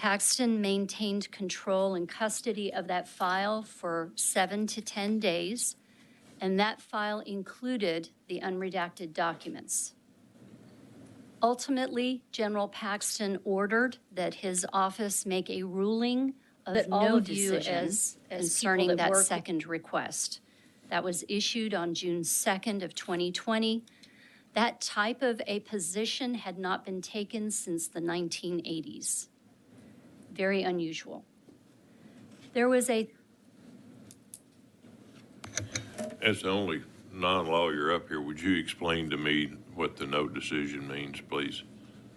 Paxton maintained control and custody of that file for 7 to 10 days, and that file included the unredacted documents. Ultimately, General Paxton ordered that his office make a ruling of no decision concerning that second request. That was issued on June 2nd of 2020. That type of a position had not been taken since the 1980s. Very unusual. There was a... As the only non-lawyer up here, would you explain to me what the no decision means, please?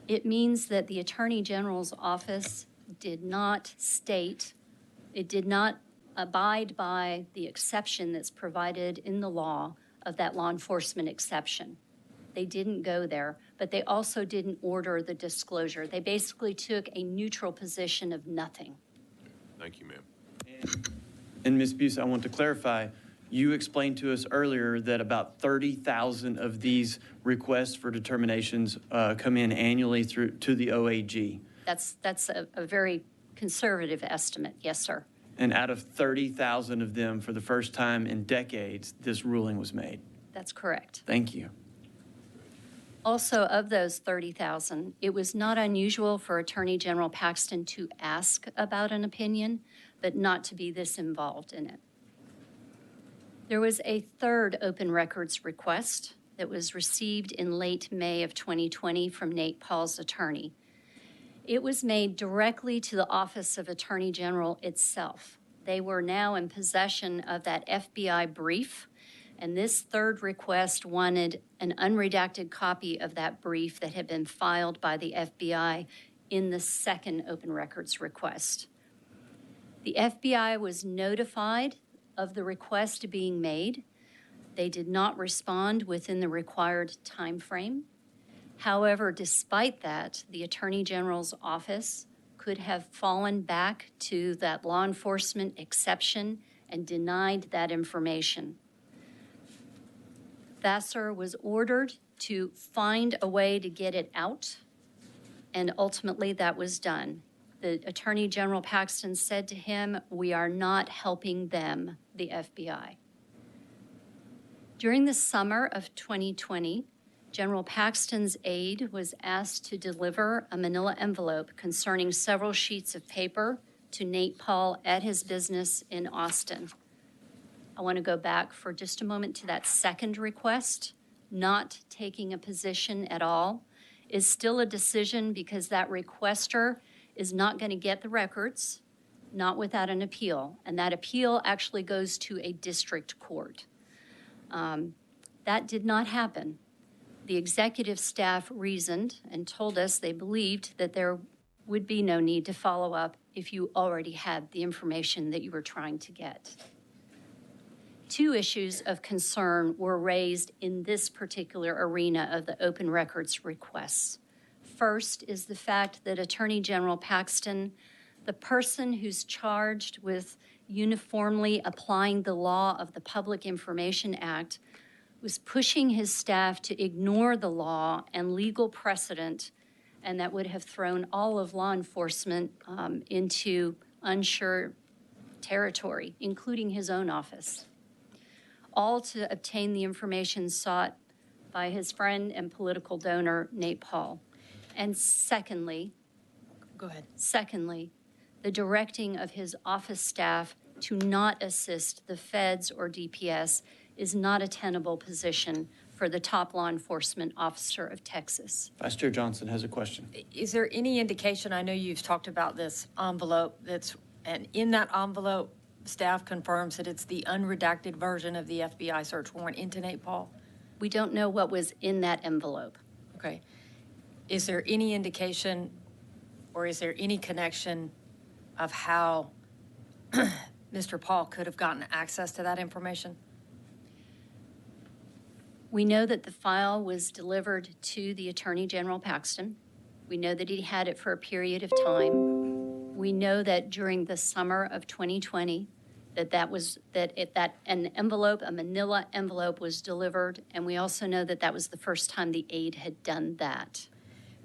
It means that the Attorney General's office did not state, it did not abide by the exception that's provided in the law of that law enforcement exception. They didn't go there, but they also didn't order the disclosure. They basically took a neutral position of nothing. Thank you, ma'am. And Ms. Buse, I want to clarify, you explained to us earlier that about 30,000 of these requests for determinations come in annually through to the OAG. That's a very conservative estimate, yes, sir. And out of 30,000 of them, for the first time in decades, this ruling was made. That's correct. Thank you. Also, of those 30,000, it was not unusual for Attorney General Paxton to ask about an opinion, but not to be this involved in it. There was a third open records request that was received in late May of 2020 from Nate Paul's attorney. It was made directly to the Office of Attorney General itself. They were now in possession of that FBI brief, and this third request wanted an unredacted copy of that brief that had been filed by the FBI in the second open records request. The FBI was notified of the request being made. They did not respond within the required time frame. However, despite that, the Attorney General's office could have fallen back to that law enforcement exception and denied that information. Vassar was ordered to find a way to get it out, and ultimately that was done. The Attorney General Paxton said to him, "We are not helping them, the FBI." During the summer of 2020, General Paxton's aide was asked to deliver a manila envelope concerning several sheets of paper to Nate Paul at his business in Austin. I want to go back for just a moment to that second request. Not taking a position at all is still a decision because that requester is not going to get the records, not without an appeal. And that appeal actually goes to a district court. That did not happen. The executive staff reasoned and told us they believed that there would be no need to follow up if you already had the information that you were trying to get. Two issues of concern were raised in this particular arena of the open records requests. First is the fact that Attorney General Paxton, the person who's charged with uniformly applying the law of the Public Information Act, was pushing his staff to ignore the law and legal precedent, and that would have thrown all of law enforcement into unsure territory, including his own office, all to obtain the information sought by his friend and political donor, Nate Paul. And secondly, the directing of his office staff to not assist the feds or DPS is not a tenable position for the top law enforcement officer of Texas. Vice Chair Johnson has a question. Is there any indication, I know you've talked about this envelope and in that envelope, staff confirms that it's the unredacted version of the FBI search warrant into Nate Paul? We don't know what was in that envelope. Okay. Is there any indication or is there any connection of how Mr. Paul could have gotten access to that information? We know that the file was delivered to the Attorney General Paxton. We know that he had it for a period of time. We know that during the summer of 2020, an envelope, a manila envelope, was delivered, and we also know that that was the first time the aide had done that.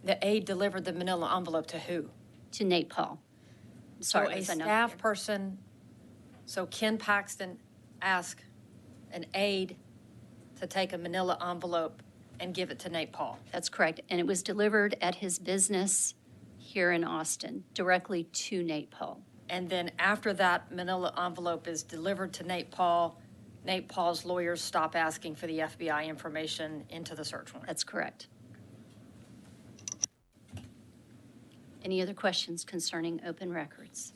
The aide delivered the manila envelope to who? To Nate Paul. sorry. So it a was another staff year. person, so Ken Paxton asked an aide to take a manila envelope and give it to Nate Paul. That's correct. And it was delivered at his business here in Austin, directly to Nate Paul. And then after that manila envelope is delivered to Nate Paul's lawyers stop asking for the FBI information into the search warrant. That's correct. Any other questions concerning open records?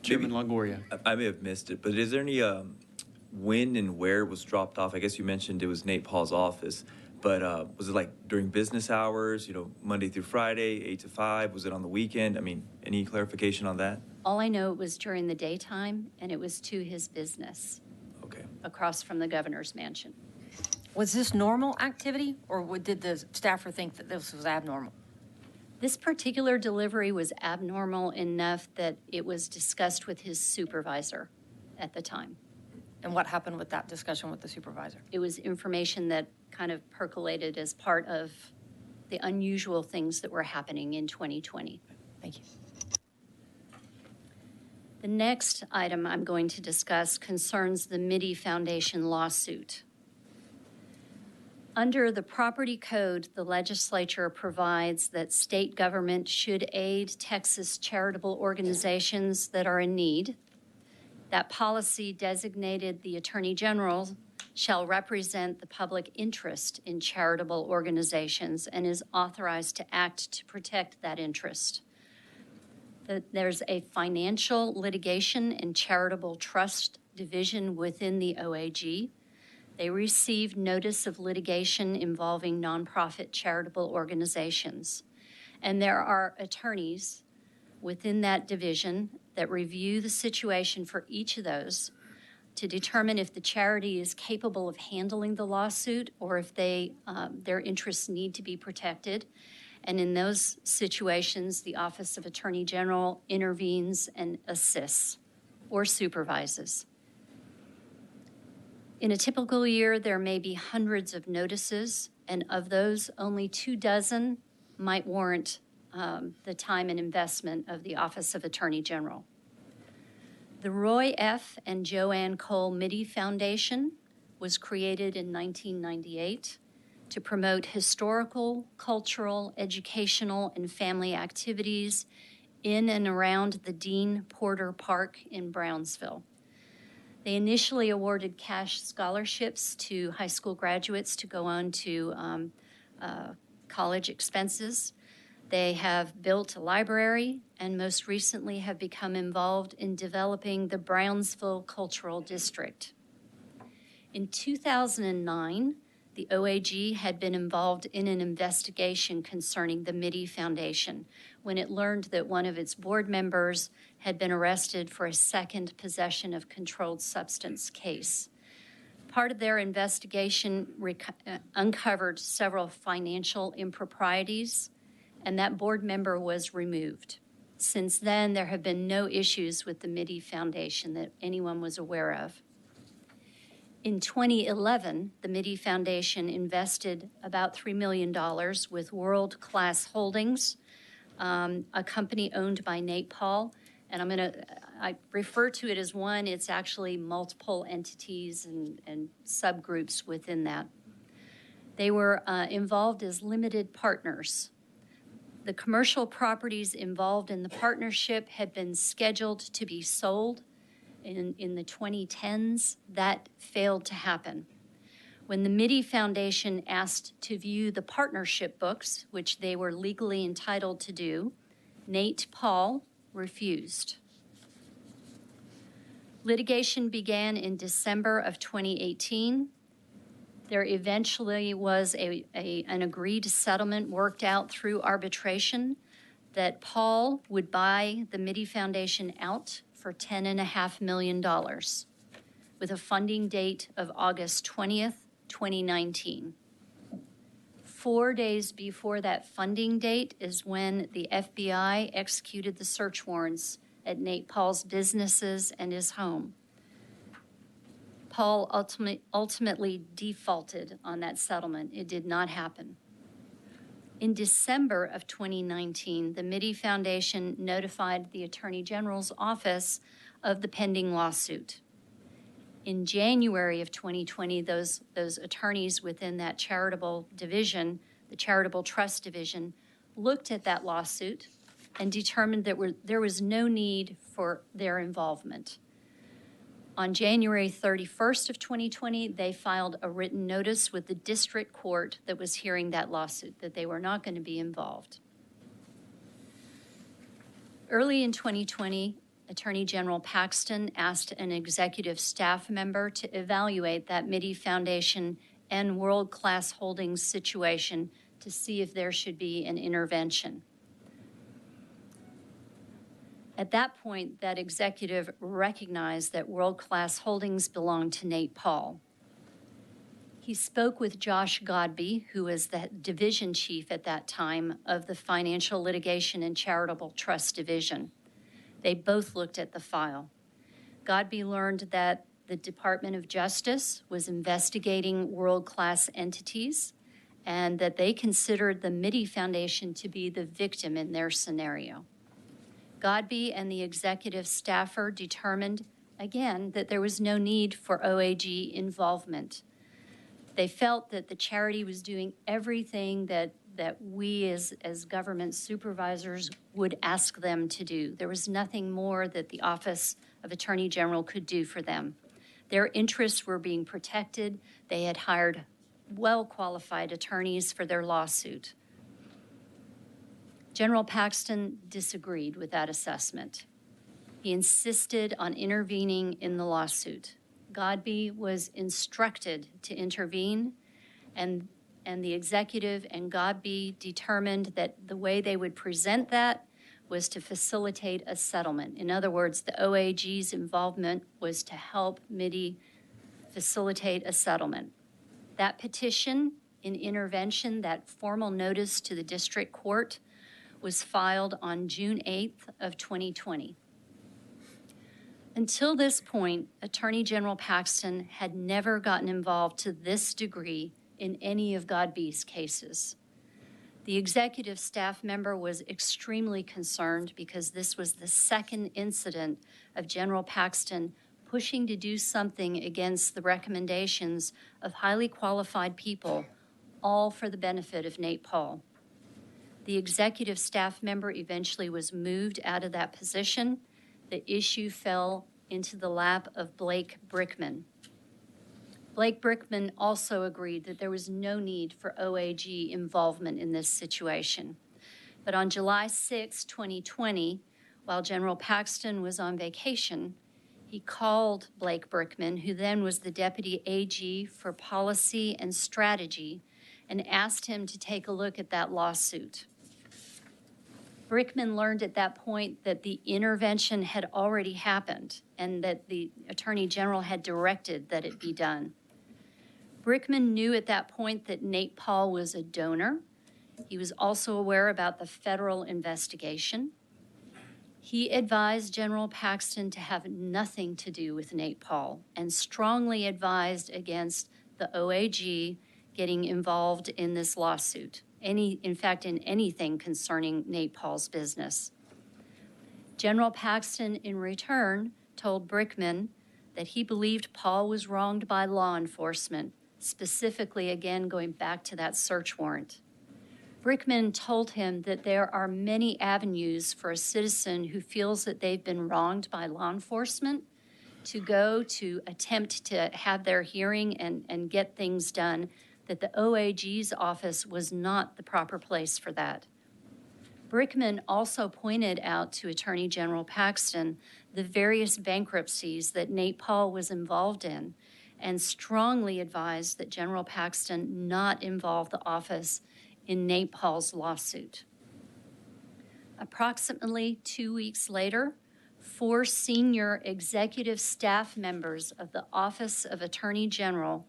Chairman Longoria. I may have missed it, but is there any when and where it was dropped off? I guess you mentioned it was Nate Paul's office, but was it like during business hours, Monday through Friday, 8 to 5? Was it on the weekend? I mean, any clarification on that? All I know, it was during the daytime, and it was to his business Okay. across from the governor's mansion. Was this normal activity, or did the staffer think that this was abnormal? This particular delivery was abnormal enough that it was discussed with his supervisor at the time. And what happened with that discussion with the supervisor? It was information that kind of percolated as part of the unusual things that were happening in 2020. Thank you. The next item I'm going to discuss concerns the Mitty Foundation lawsuit. Under the property code, the legislature provides that state government should aid Texas charitable organizations that are in need. That policy designated the Attorney General shall represent the public interest in charitable organizations and is authorized to act to protect that interest. There's a financial litigation and charitable trust division within the OAG. They received notice of litigation involving nonprofit charitable organizations. And there are attorneys within that division that review the situation for each of those to determine if the charity is capable of handling the lawsuit or if their interests need to be protected. And in those situations, the Office of Attorney General intervenes and assists or supervises. In a typical year, there may be hundreds of notices, and of those, only 24 might warrant the time and investment of the Office of Attorney General. The Roy F. and Joanne Cole Mitty Foundation was created in 1998 to promote historical, cultural, educational, and family activities in and around the Dean Porter Park in Brownsville. They initially awarded cash scholarships to high school graduates to go on to college expenses. They have built a library and most recently have become involved in developing the Brownsville Cultural District. In 2009, the OAG had been involved in an investigation concerning the Mitty Foundation when it learned that one of its board members had been arrested for a second possession of controlled substance case. Part of their investigation uncovered several financial improprieties, and that board member was removed. Since then, there have been no issues with the Mitty Foundation that anyone was aware of. In 2011, the Mitty Foundation invested about $3 million with World Class Holdings, a company owned by Nate Paul. And I refer to it as one, it's actually multiple entities and subgroups within that. They were involved as limited partners. The commercial properties involved in the partnership had been scheduled to be sold in the 2010s. That failed to happen. When the Mitty Foundation asked to view the partnership books, which they were legally entitled to do, Nate Paul refused. Litigation began in December of 2018. There eventually was an agreed settlement worked out through arbitration that Paul would buy the Mitty Foundation out for $10.5 million with a funding date of August 20th, 2019. 4 days before that funding date is when the FBI executed the search warrants at Nate Paul's businesses and his home. Paul ultimately defaulted on that settlement. It did not happen. In December of 2019, the Mitty Foundation notified the Attorney General's office of the pending lawsuit. In January of 2020, those attorneys within that charitable division, the charitable trust division, looked at that lawsuit and determined that there was no need for their involvement. On January 31st of 2020, they filed a written notice with the district court that was hearing that lawsuit, that they were not going to be involved. Early in 2020, Attorney General Paxton asked an executive staff member to evaluate that Mitty Foundation and World Class Holdings situation to see if there should be an intervention. At that point, that executive recognized that World Class Holdings belonged to Nate Paul. He spoke with Josh Godby, who was the division chief at that time of the Financial Litigation and Charitable Trust Division. They both looked at the file. Godby learned that the Department of Justice was investigating world-class entities and that they considered the Mitty Foundation to be the victim in their scenario. Godby and the executive staffer determined, again, that there was no need for OAG involvement. They felt that the charity was doing everything that we as government supervisors would ask them to do. There was nothing more that the Office of Attorney General could do for them. Their interests were being protected. They had hired well-qualified attorneys for their lawsuit. General Paxton disagreed with that assessment. He insisted on intervening in the lawsuit. Godby was instructed to intervene, and the executive and Godby determined that the way they would present that was to facilitate a settlement. In other words, the OAG's involvement was to help Mitty facilitate a settlement. That petition in intervention, that formal notice to the district court, was filed on June 8th of 2020. Until this point, Attorney General Paxton had never gotten involved to this degree in any of Godby's cases. The executive staff member was extremely concerned because this was the second incident of General Paxton pushing to do something against the recommendations of highly qualified people, all for the benefit of Nate Paul. The executive staff member eventually was moved out of that position. The issue fell into the lap of Blake Brickman. Blake Brickman also agreed that there was no need for OAG involvement in this situation. But on July 6, 2020, while General Paxton was on vacation, he called Blake Brickman, who then was the Deputy AG for Policy and Strategy, and asked him to take a look at that lawsuit. Brickman learned at that point that the intervention had already happened and that the Attorney General had directed that it be done. Brickman knew at that point that Nate Paul was a donor. He was also aware about the federal investigation. He advised General Paxton to have nothing to do with Nate Paul and strongly advised against the OAG getting involved in this lawsuit. In fact, in anything concerning Nate Paul's business. General Paxton, in return, told Brickman that he believed Paul was wronged by law enforcement, specifically, again, going back to that search warrant. Brickman told him that there are many avenues for a citizen who feels that they've been wronged by law enforcement to go to attempt to have their hearing and get things done, that the OAG's office was not the proper place for that. Brickman also pointed out to Attorney General Paxton the various bankruptcies that Nate Paul was involved in and strongly advised that General Paxton not involve the office in Nate Paul's lawsuit. Approximately 2 weeks later, 4 senior executive staff members of the Office of Attorney General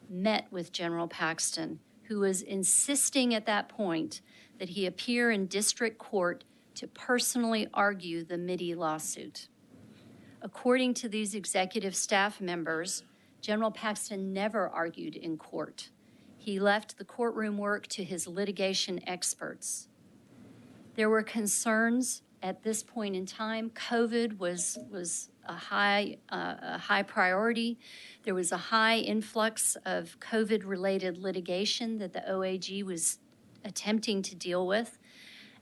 met with General Paxton, who was insisting at that point that he appear in district court to personally argue the Mitty lawsuit. According to these executive staff members, General Paxton never argued in court. He left the courtroom work to his litigation experts. There were concerns at this point in time. COVID was a high priority. There was a high influx of COVID-related litigation that the OAG was attempting to deal with.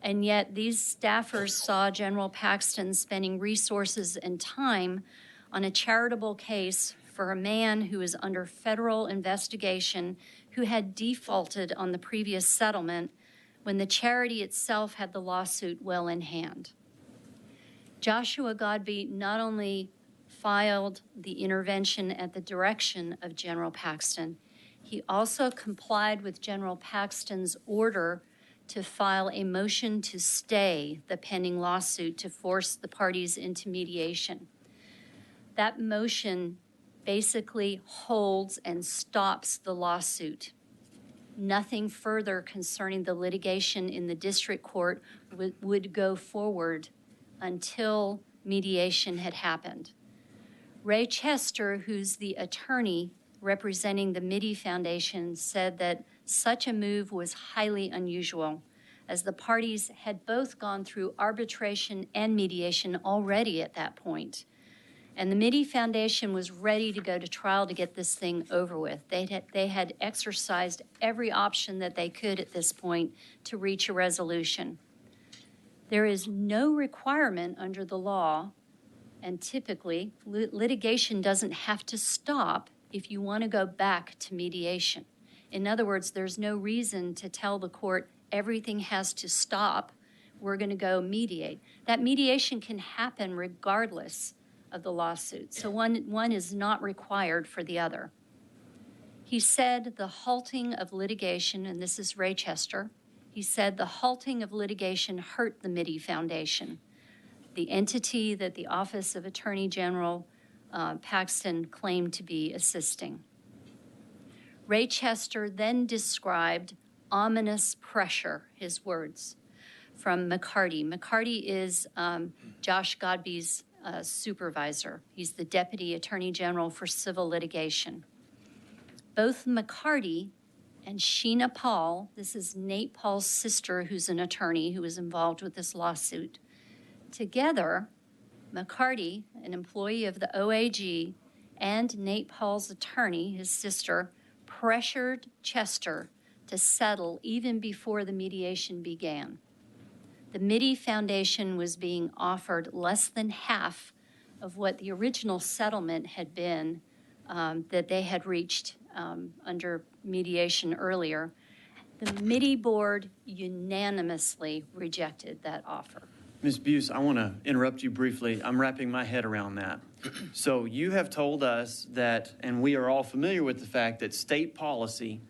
And yet these staffers saw General Paxton spending resources and time on a charitable case for a man who is under federal investigation, who had defaulted on the previous settlement when the charity itself had the lawsuit well in hand. Joshua Godbey not only filed the intervention at the direction of General Paxton, he also complied with General Paxton's order to file a motion to stay the pending lawsuit to force the parties into mediation. That motion basically holds and stops the lawsuit. Nothing further concerning the litigation in the district court would go forward until mediation had happened. Ray Chester, who's the attorney representing the Mitty Foundation, said that such a move was highly unusual, as the parties had both gone through arbitration and mediation already at that point. And the Mitty Foundation was ready to go to trial to get this thing over with. They had exercised every option that they could at this point to reach a resolution. There is no requirement under the law, and typically litigation doesn't have to stop if you want to go back to mediation. In other words, there's no reason to tell the court everything has to stop, we're going to go mediate. That mediation can happen regardless of the lawsuit. So one is not required for the other. He said the halting of litigation, and this is Ray Chester, he said the halting of litigation hurt the Mitty Foundation, the entity that the Office of Attorney General Paxton claimed to be assisting. Ray Chester then described ominous pressure, his words, from McCarty. McCarty is Josh Godbey's supervisor. He's the Deputy Attorney General for Civil Litigation. Both McCarty and Sheena Paul, this is Nate Paul's sister, who's an attorney who was involved with this lawsuit. Together, McCarty, an employee of the OAG, and Nate Paul's attorney, his sister, pressured Chester to settle even before the mediation began. The Mitty Foundation was being offered less than half of what the original settlement had been that they had reached under mediation earlier. The Mitty board unanimously rejected that offer. Ms. Buse, I want to interrupt you briefly. I'm wrapping my head around that. So you have told us that, and we are all familiar with the fact that state policy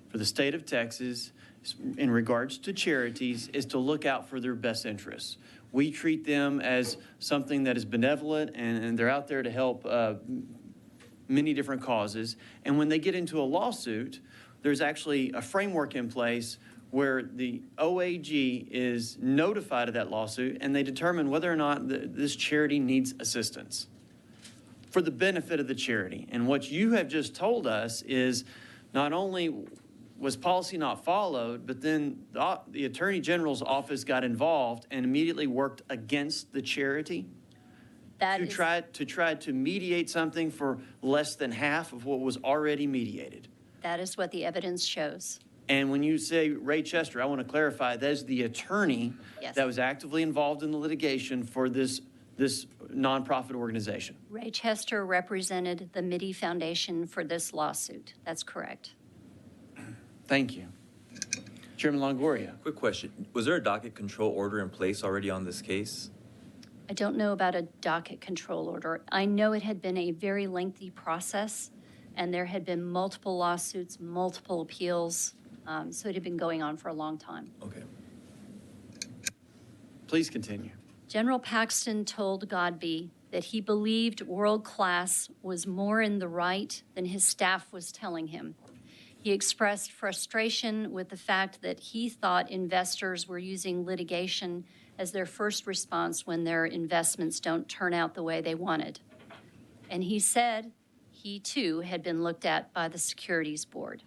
for the state of Texas in regards to charities is to look out for their best interests. We treat them as something that is benevolent, and they're out there to help many different causes. And when they get into a lawsuit, there's actually a framework in place where the OAG is notified of that lawsuit, and they determine whether or not this charity needs assistance for the benefit of the charity. And what you have just told us is not only was policy not followed, but then the Attorney General's office got involved and immediately worked against the charity to try to mediate something for less than half of what was already mediated. That is what the evidence shows. And when you say Ray Chester, I want to clarify, that is the attorney Yes. that was actively involved in the litigation for this nonprofit organization. Ray Chester represented the Mitty Foundation for this lawsuit. That's correct. Thank you. Chairman Longoria. Quick question. Was there a docket control order in place already on this case? I don't know about a docket control order. I know it had been a very lengthy process, and there had been multiple lawsuits, multiple appeals, so it had been going on for a long time. Okay. Please continue. General Paxton told Godbey that he believed World Class was more in the right than his staff was telling him. He expressed frustration with the fact that he thought investors were using litigation as their first response when their investments don't turn out the way they wanted. And he said he too had been looked at by the Securities Board.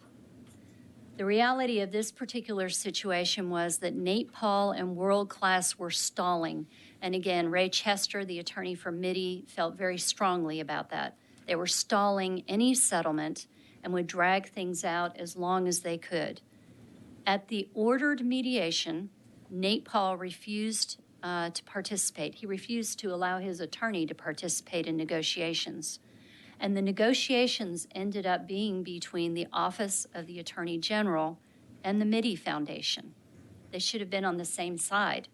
The reality of this particular situation was that Nate Paul and World Class were stalling. And again, Ray Chester, the attorney for MIDI, felt very strongly about that. They were stalling any settlement and would drag things out as long as they could. At the ordered mediation, Nate Paul refused to participate. He refused to allow his attorney to participate in negotiations. And the negotiations ended up being between the Office of the Attorney General and the MIDI Foundation. They should have been on the same side.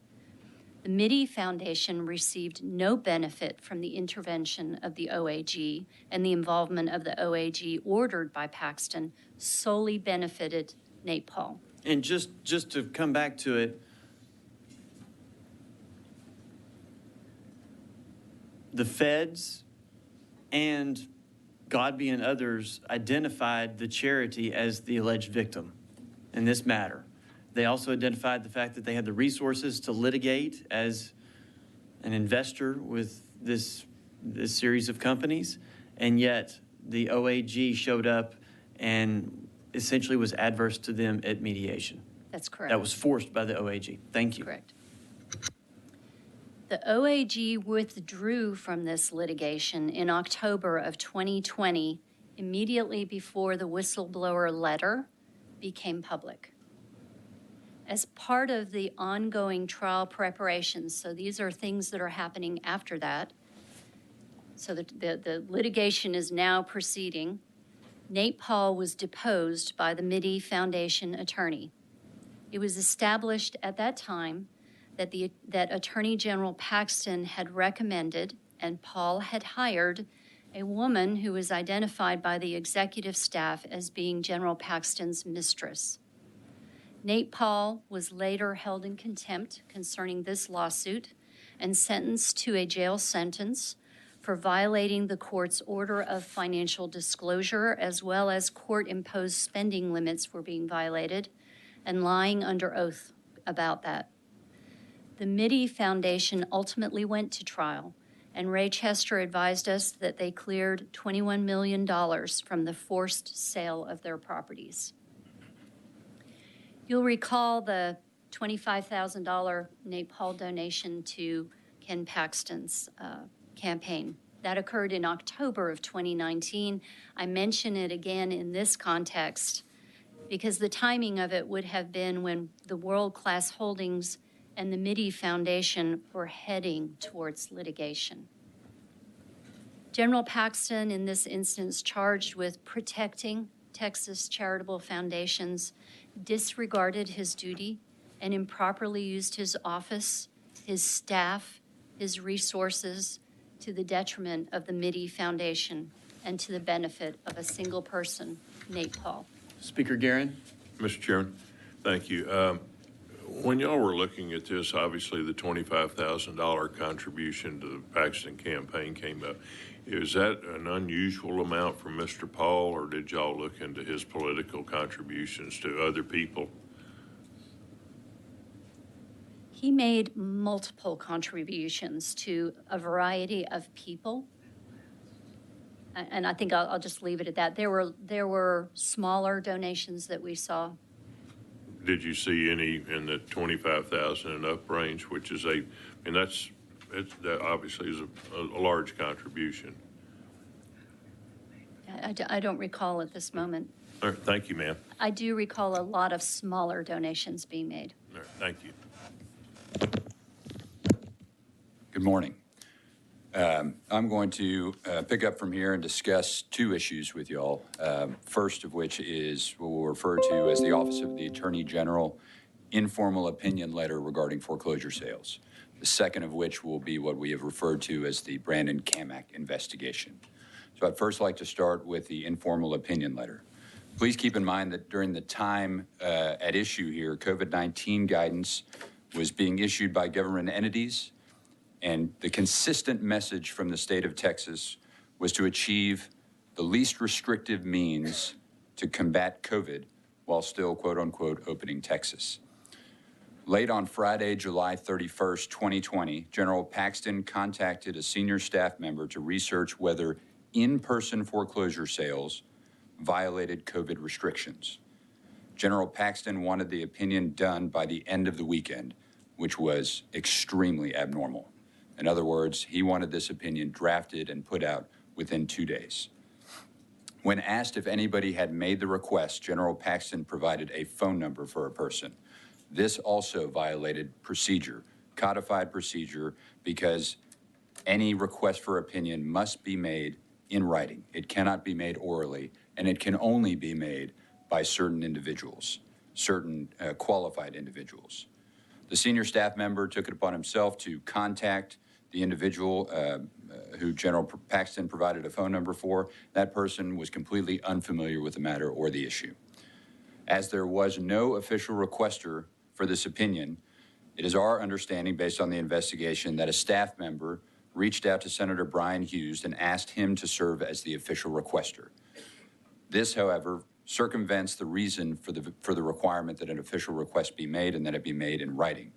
The MIDI Foundation received no benefit from the intervention of the OAG, and the involvement of the OAG ordered by Paxton solely benefited Nate Paul. And just to come back to it, the feds and Godby and others identified the charity as the alleged victim in this matter. They also identified the fact that they had the resources to litigate as an investor with this series of companies, and yet the OAG showed up and essentially was adverse to them at mediation. That's correct. That was forced by the OAG. Thank you. Correct. The OAG withdrew from this litigation in October of 2020, immediately before the whistleblower letter became public. As part of the ongoing trial preparations, so these are things that are happening after that, so the litigation is now proceeding, Nate Paul was deposed by the MIDI Foundation attorney. It was established at that time that Attorney General Paxton had recommended and Paul had hired a woman who was identified by the executive staff as being General Paxton's mistress. Nate Paul was later held in contempt concerning this lawsuit and sentenced to a jail sentence for violating the court's order of financial disclosure, as well as court-imposed spending limits were being violated, and lying under oath about that. The MIDI Foundation ultimately went to trial, and Ray Chester advised us that they cleared $21 million from the forced sale of their properties. You'll recall the $25,000 Nate Paul donation to Ken Paxton's campaign. That occurred in October of 2019. I mention it again in this context because the timing of it would have been when the World Class Holdings and the MIDI Foundation were heading towards litigation. General Paxton, in this instance, charged with protecting Texas charitable foundations, disregarded his duty and improperly used his office, his staff, his resources to the detriment of the MIDI Foundation and to the benefit of a single person, Nate Paul. Speaker Guerin. Mr. Chairman, thank you. When y'all were looking at this, obviously the $25,000 contribution to the Paxton campaign came up. Is that an unusual amount for Mr. Paul, or did y'all look into his political contributions to other people? He made multiple contributions to a variety of people. And I think I'll just leave it at that. There were smaller donations that we saw. Did you see any in the 25,000 and up range, which is that obviously is a large contribution. I don't recall at this moment. All right, thank you, ma'am. I do recall a lot of smaller donations being made. All right, thank you. Good morning. I'm going to pick up from here and discuss two issues with y'all. First of which is what we'll refer to as the Office of the Attorney General informal opinion letter regarding foreclosure sales. The second of which will be what we have referred to as the Brandon Kamak investigation. So I'd first like to start with the informal opinion letter. Please keep in mind that during the time at issue here, COVID-19 guidance was being issued by government entities, and the consistent message from the state of Texas was to achieve the least restrictive means to combat COVID while still, quote unquote, opening Texas. Late on Friday, July 31st, 2020, General Paxton contacted a senior staff member to research whether in-person foreclosure sales violated COVID restrictions. General Paxton wanted the opinion done by the end of the weekend, which was extremely abnormal. In other words, he wanted this opinion drafted and put out within 2 days. When asked if anybody had made the request, General Paxton provided a phone number for a person. This also violated procedure, codified procedure, because any request for opinion must be made in writing. It cannot be made orally, and it can only be made by certain individuals, certain qualified individuals. The senior staff member took it upon himself to contact the individual who General Paxton provided a phone number for. That person was completely unfamiliar with the matter or the issue. As there was no official requester for this opinion, it is our understanding, based on the investigation, that a staff member reached out to Senator Brian Hughes and asked him to serve as the official requester. This, however, circumvents the reason for the requirement that an official request be made and that it be made in writing.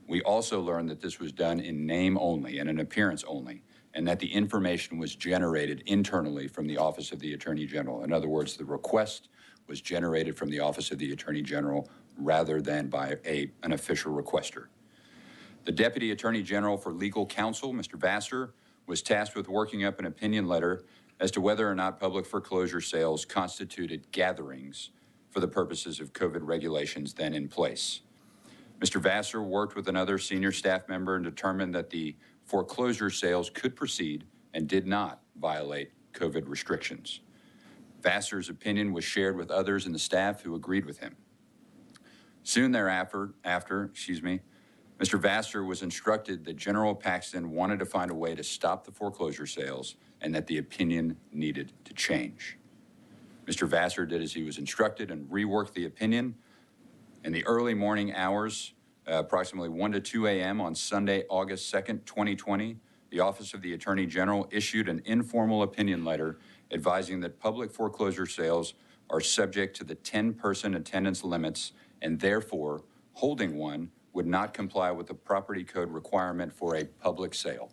We also learned that this was done in name only and in appearance only, and that the information was generated internally from the Office of the Attorney General. In other words, the request was generated from the Office of the Attorney General rather than by an official requester. The Deputy Attorney General for Legal Counsel, Mr. Vassar, was tasked with working up an opinion letter as to whether or not public foreclosure sales constituted gatherings for the purposes of COVID regulations then in place. Mr. Vassar worked with another senior staff member and determined that the foreclosure sales could proceed and did not violate COVID restrictions. Vassar's opinion was shared with others in the staff who agreed with him. Soon thereafter, Mr. Vassar was instructed that General Paxton wanted to find a way to stop the foreclosure sales and that the opinion needed to change. Mr. Vassar did as he was instructed and reworked the opinion. In the early morning hours, approximately 1 to 2 a.m. on Sunday, August 2nd, 2020, the Office of the Attorney General issued an informal opinion letter advising that public foreclosure sales are subject to the 10-person attendance limits and therefore holding one would not comply with the property code requirement for a public sale.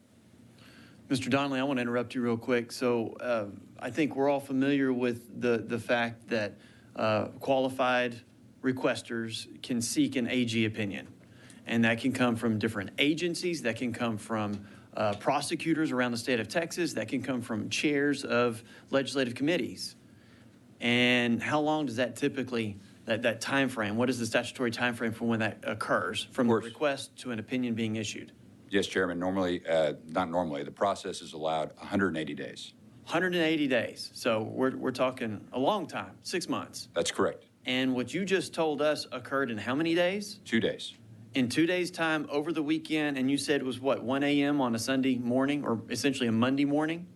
Mr. Donnelly, I want to interrupt you real quick. So I think we're all familiar with the fact that qualified requesters can seek an AG opinion. And that can come from different agencies, that can come from prosecutors around the state of Texas, that can come from chairs of legislative committees. And how long does that typically, that time frame, what is the statutory time frame for when that occurs, from the request to an opinion being issued? Yes, Chairman, not normally, the process is allowed 180 days. 180 days. So we're talking a long time, 6 months. That's correct. And what you just told us occurred in how many days? 2 days. In 2 days' time over the weekend, and you said it was what, 1 a.m. on a Sunday morning, or essentially a Monday morning?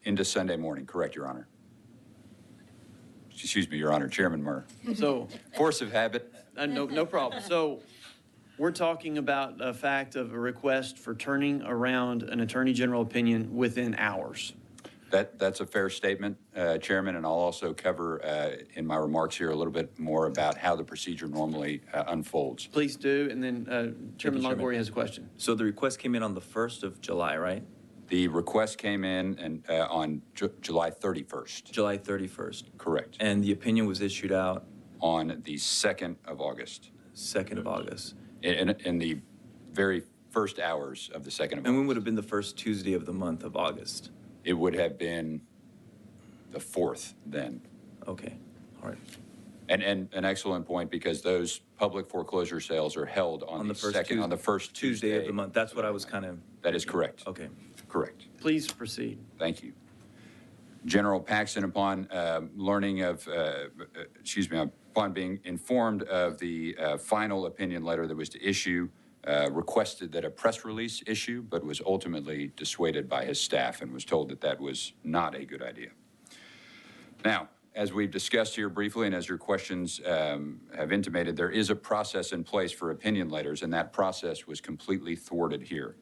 Into Sunday morning, correct, Your Honor. Excuse me, Your Honor, Chairman Murr. So, Force of habit. no problem. So we're talking about a fact of a request for turning around an Attorney General opinion within hours. That's a fair statement, Chairman, and I'll also cover in my remarks here a little bit more about how the procedure normally unfolds. Please do, and then Chairman Longoria has a question. So the request came in on the 1st of July, right? The request came in on July 31st. July 31st. Correct. And the opinion was issued out? On the 2nd of August. 2nd of August. In the very first hours of the 2nd of August. And when would have been the first Tuesday of the month of August? It would have been the 4th then. Okay, all right. And an excellent point, because those public foreclosure sales are held on the first Tuesday of the month. That's what I was kind of. That is correct. Okay. Correct. Please proceed. Thank you. General Paxton, upon learning of, upon being informed of the final opinion letter that was to issue, requested that a press release issue, but was ultimately dissuaded by his staff and was told that that was not a good idea. Now, as we've discussed here briefly, and as your questions have intimated, there is a process in place for opinion letters, and that process was completely thwarted here.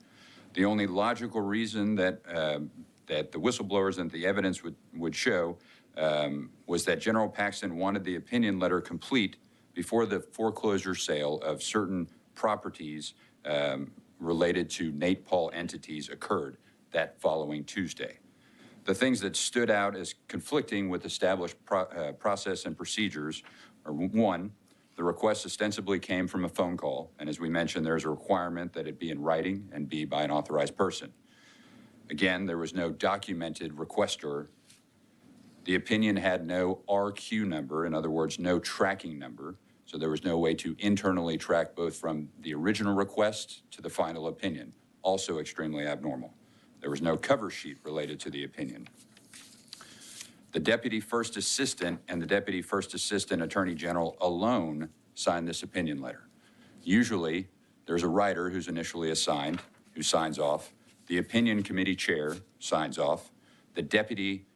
The only logical reason that that the whistleblowers and the evidence would show was that General Paxton wanted the opinion letter complete before the foreclosure sale of certain properties related to Nate Paul entities occurred that following Tuesday. The things that stood out as conflicting with established process and procedures One, the request ostensibly came from a phone call, and as we mentioned, there's a requirement that it be in writing and be by an authorized person. Again, there was no documented requester. The opinion had no RQ number, in other words, no tracking number, so there was no way to internally track both from the original request to the final opinion, also extremely abnormal. There was no cover sheet related to the opinion. The Deputy First Assistant and the Deputy First Assistant Attorney General alone signed this opinion letter. Usually, there's a writer who's initially assigned, who signs off. The Opinion Committee Chair signs off. The Deputy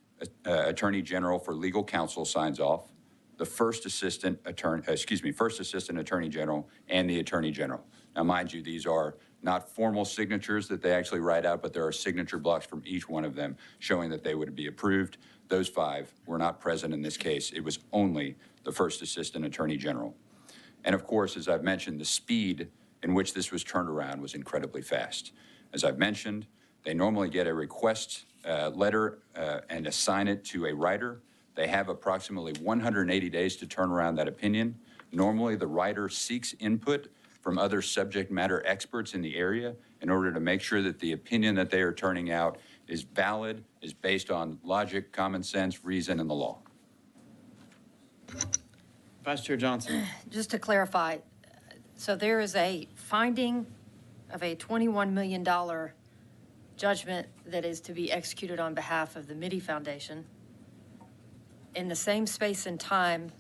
Attorney General for Legal Counsel signs off. The First Assistant Attorney General and the Attorney General. Now, mind you, these are not formal signatures that they actually write out, but there are signature blocks from each one of them showing that they would be approved. Those 5 were not present in this case. It was only the First Assistant Attorney General. And of course, as I've mentioned, the speed in which this was turned around was incredibly fast. As I've mentioned, they normally get a request letter and assign it to a writer. They have approximately 180 days to turn around that opinion. Normally, the writer seeks input from other subject matter experts in the area in order to make sure that the opinion that they are turning out is valid, is based on logic, common sense, reason, and the law. Vice Chair Johnson. Just to clarify, so there is a finding of a $21 million judgment that is to be executed on behalf of the Mitty Foundation. In the same space and time,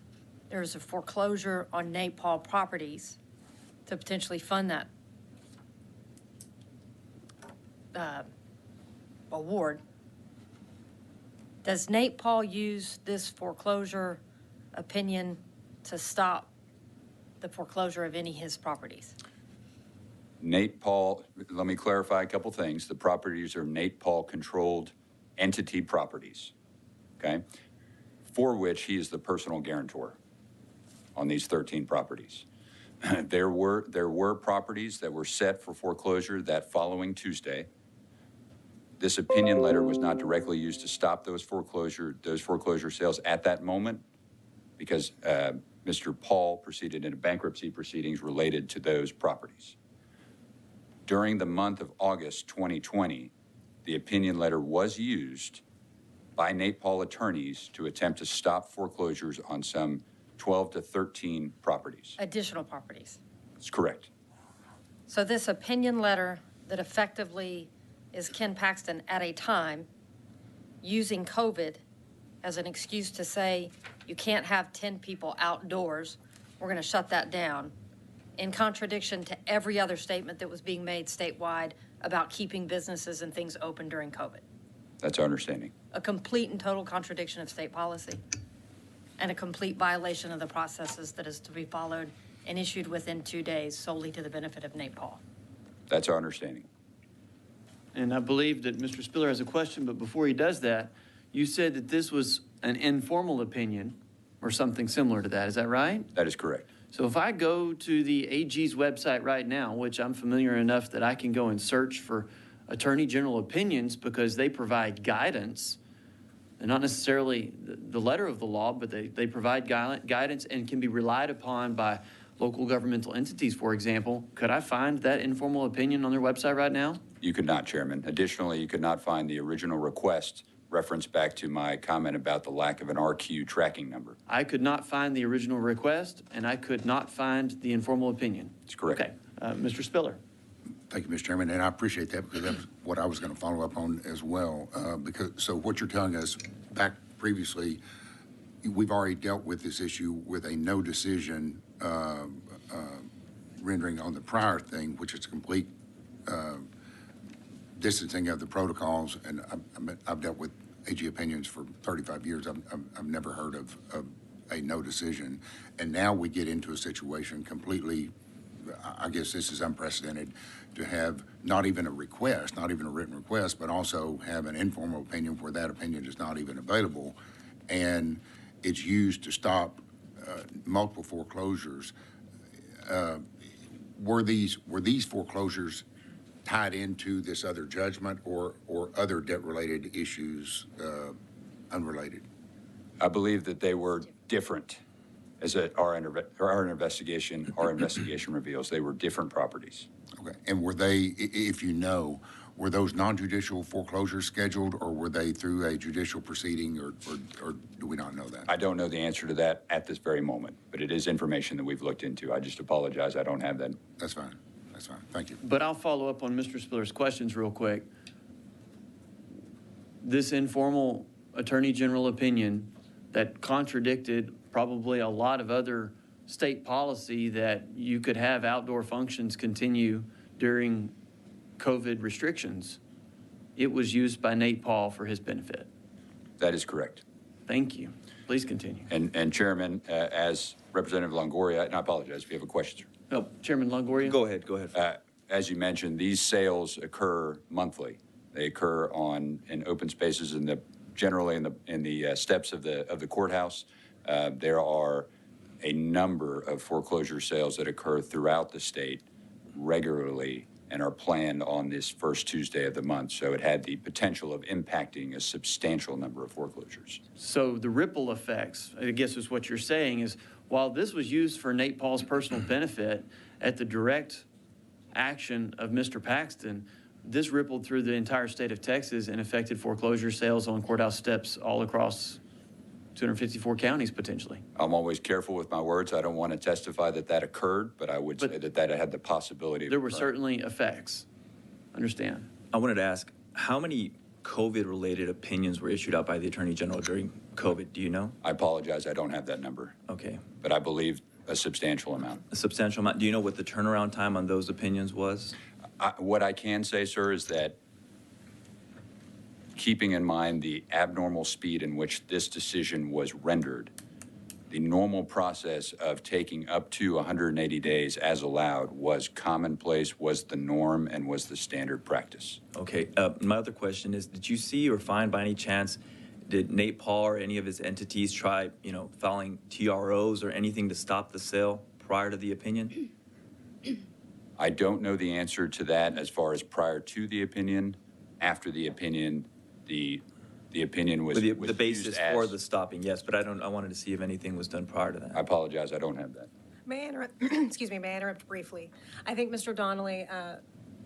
there's a foreclosure on Nate Paul properties to potentially fund that award. Does Nate Paul use this foreclosure opinion to stop the foreclosure of any of his properties? Nate Paul, let me clarify a couple things. The properties are Nate Paul controlled entity properties, okay? For which he is the personal guarantor on these 13 properties. There were properties that were set for foreclosure that following Tuesday. This opinion letter was not directly used to stop those foreclosure sales at that moment because Mr. Paul proceeded in bankruptcy proceedings related to those properties. During the month of August 2020, the opinion letter was used by Nate Paul attorneys to attempt to stop foreclosures on some 12 to 13 properties. Additional properties. That's correct. So this opinion letter that effectively is Ken Paxton at a time using COVID as an excuse to say you can't have 10 people outdoors, we're going to shut that down, in contradiction to every other statement that was being made statewide about keeping businesses and things open during COVID. That's our understanding. A complete and total contradiction of state policy and a complete violation of the processes that is to be followed and issued within 2 days solely to the benefit of Nate Paul. That's our understanding. And I believe that Mr. Spiller has a question, but before he does that, you said that this was an informal opinion or something similar to that. Is that right? That is correct. So if I go to the AG's website right now, which I'm familiar enough that I can go and search for Attorney General opinions because they provide guidance, and not necessarily the letter of the law, but they provide guidance and can be relied upon by local governmental entities, for example. Could I find that informal opinion on their website right now? You could not, Chairman. Additionally, you could not find the original request reference back to my comment about the lack of an RQ tracking number. I could not find the original request, and I could not find the informal opinion. That's correct. Okay. Mr. Spiller. Thank you, Mr. Chairman, and I appreciate that because that's what I was going to follow up on as well. So what you're telling us back previously, we've already dealt with this issue with a no decision rendering on the prior thing, which is complete distancing of the protocols. And I've dealt with AG opinions for 35 years. I've never heard of a no decision. And now we get into a situation completely, I guess this is unprecedented, to have not even a request, not even a written request, but also have an informal opinion where that opinion is not even available. And it's used to stop multiple foreclosures. Were these foreclosures tied into this other judgment or other debt-related issues unrelated? I believe that they were different. our investigation reveals, they were different properties. Okay, and were they, if you know, were those non-judicial foreclosures scheduled, or were they through a judicial proceeding, or do we not know that? I don't know the answer to that at this very moment, but it is information that we've looked into. I just apologize, I don't have that. That's fine, that's fine, thank you. But I'll follow up on Mr. Spiller's questions real quick. This informal Attorney General opinion that contradicted probably a lot of other state policy that you could have outdoor functions continue during COVID restrictions, it was used by Nate Paul for his benefit. That is correct. Thank you. Please continue. And Chairman, as Representative Longoria, and I apologize if you have a question. Oh, Chairman Longoria? Go ahead. As you mentioned, these sales occur monthly. They occur in open spaces generally in the steps of the courthouse. There are a number of foreclosure sales that occur throughout the state regularly and are planned on this first Tuesday of the month. So it had the potential of impacting a substantial number of foreclosures. So the ripple effects, I guess is what you're saying, is while this was used for Nate Paul's personal benefit, at the direct action of Mr. Paxton, this rippled through the entire state of Texas and affected foreclosure sales on courthouse steps all across 254 counties potentially. I'm always careful with my words. I don't want to testify that occurred, but I would say that had the possibility of There were occurring. certainly effects. Understand. I wanted to ask, how many COVID-related opinions were issued out by the Attorney General during COVID? Do you know? I apologize, I don't have that number, Okay. but I believe a substantial amount. A substantial amount. Do you know what the turnaround time on those opinions was? What I can say, sir, is that keeping in mind the abnormal speed in which this decision was rendered, the normal process of taking up to 180 days as allowed was commonplace, was the norm, and was the standard practice. Okay. My other question is, did you see or find by any chance, did Nate Paul or any of his entities try, filing TROs or anything to stop the sale prior to the opinion? I don't know the answer to that as far as prior to the opinion. After the opinion, the opinion was The was basis used as, for the stopping, yes, but I wanted to see if anything was done prior to that. I apologize, I don't have that. May I interrupt, excuse me, may I interrupt briefly? I think Mr. Donnelly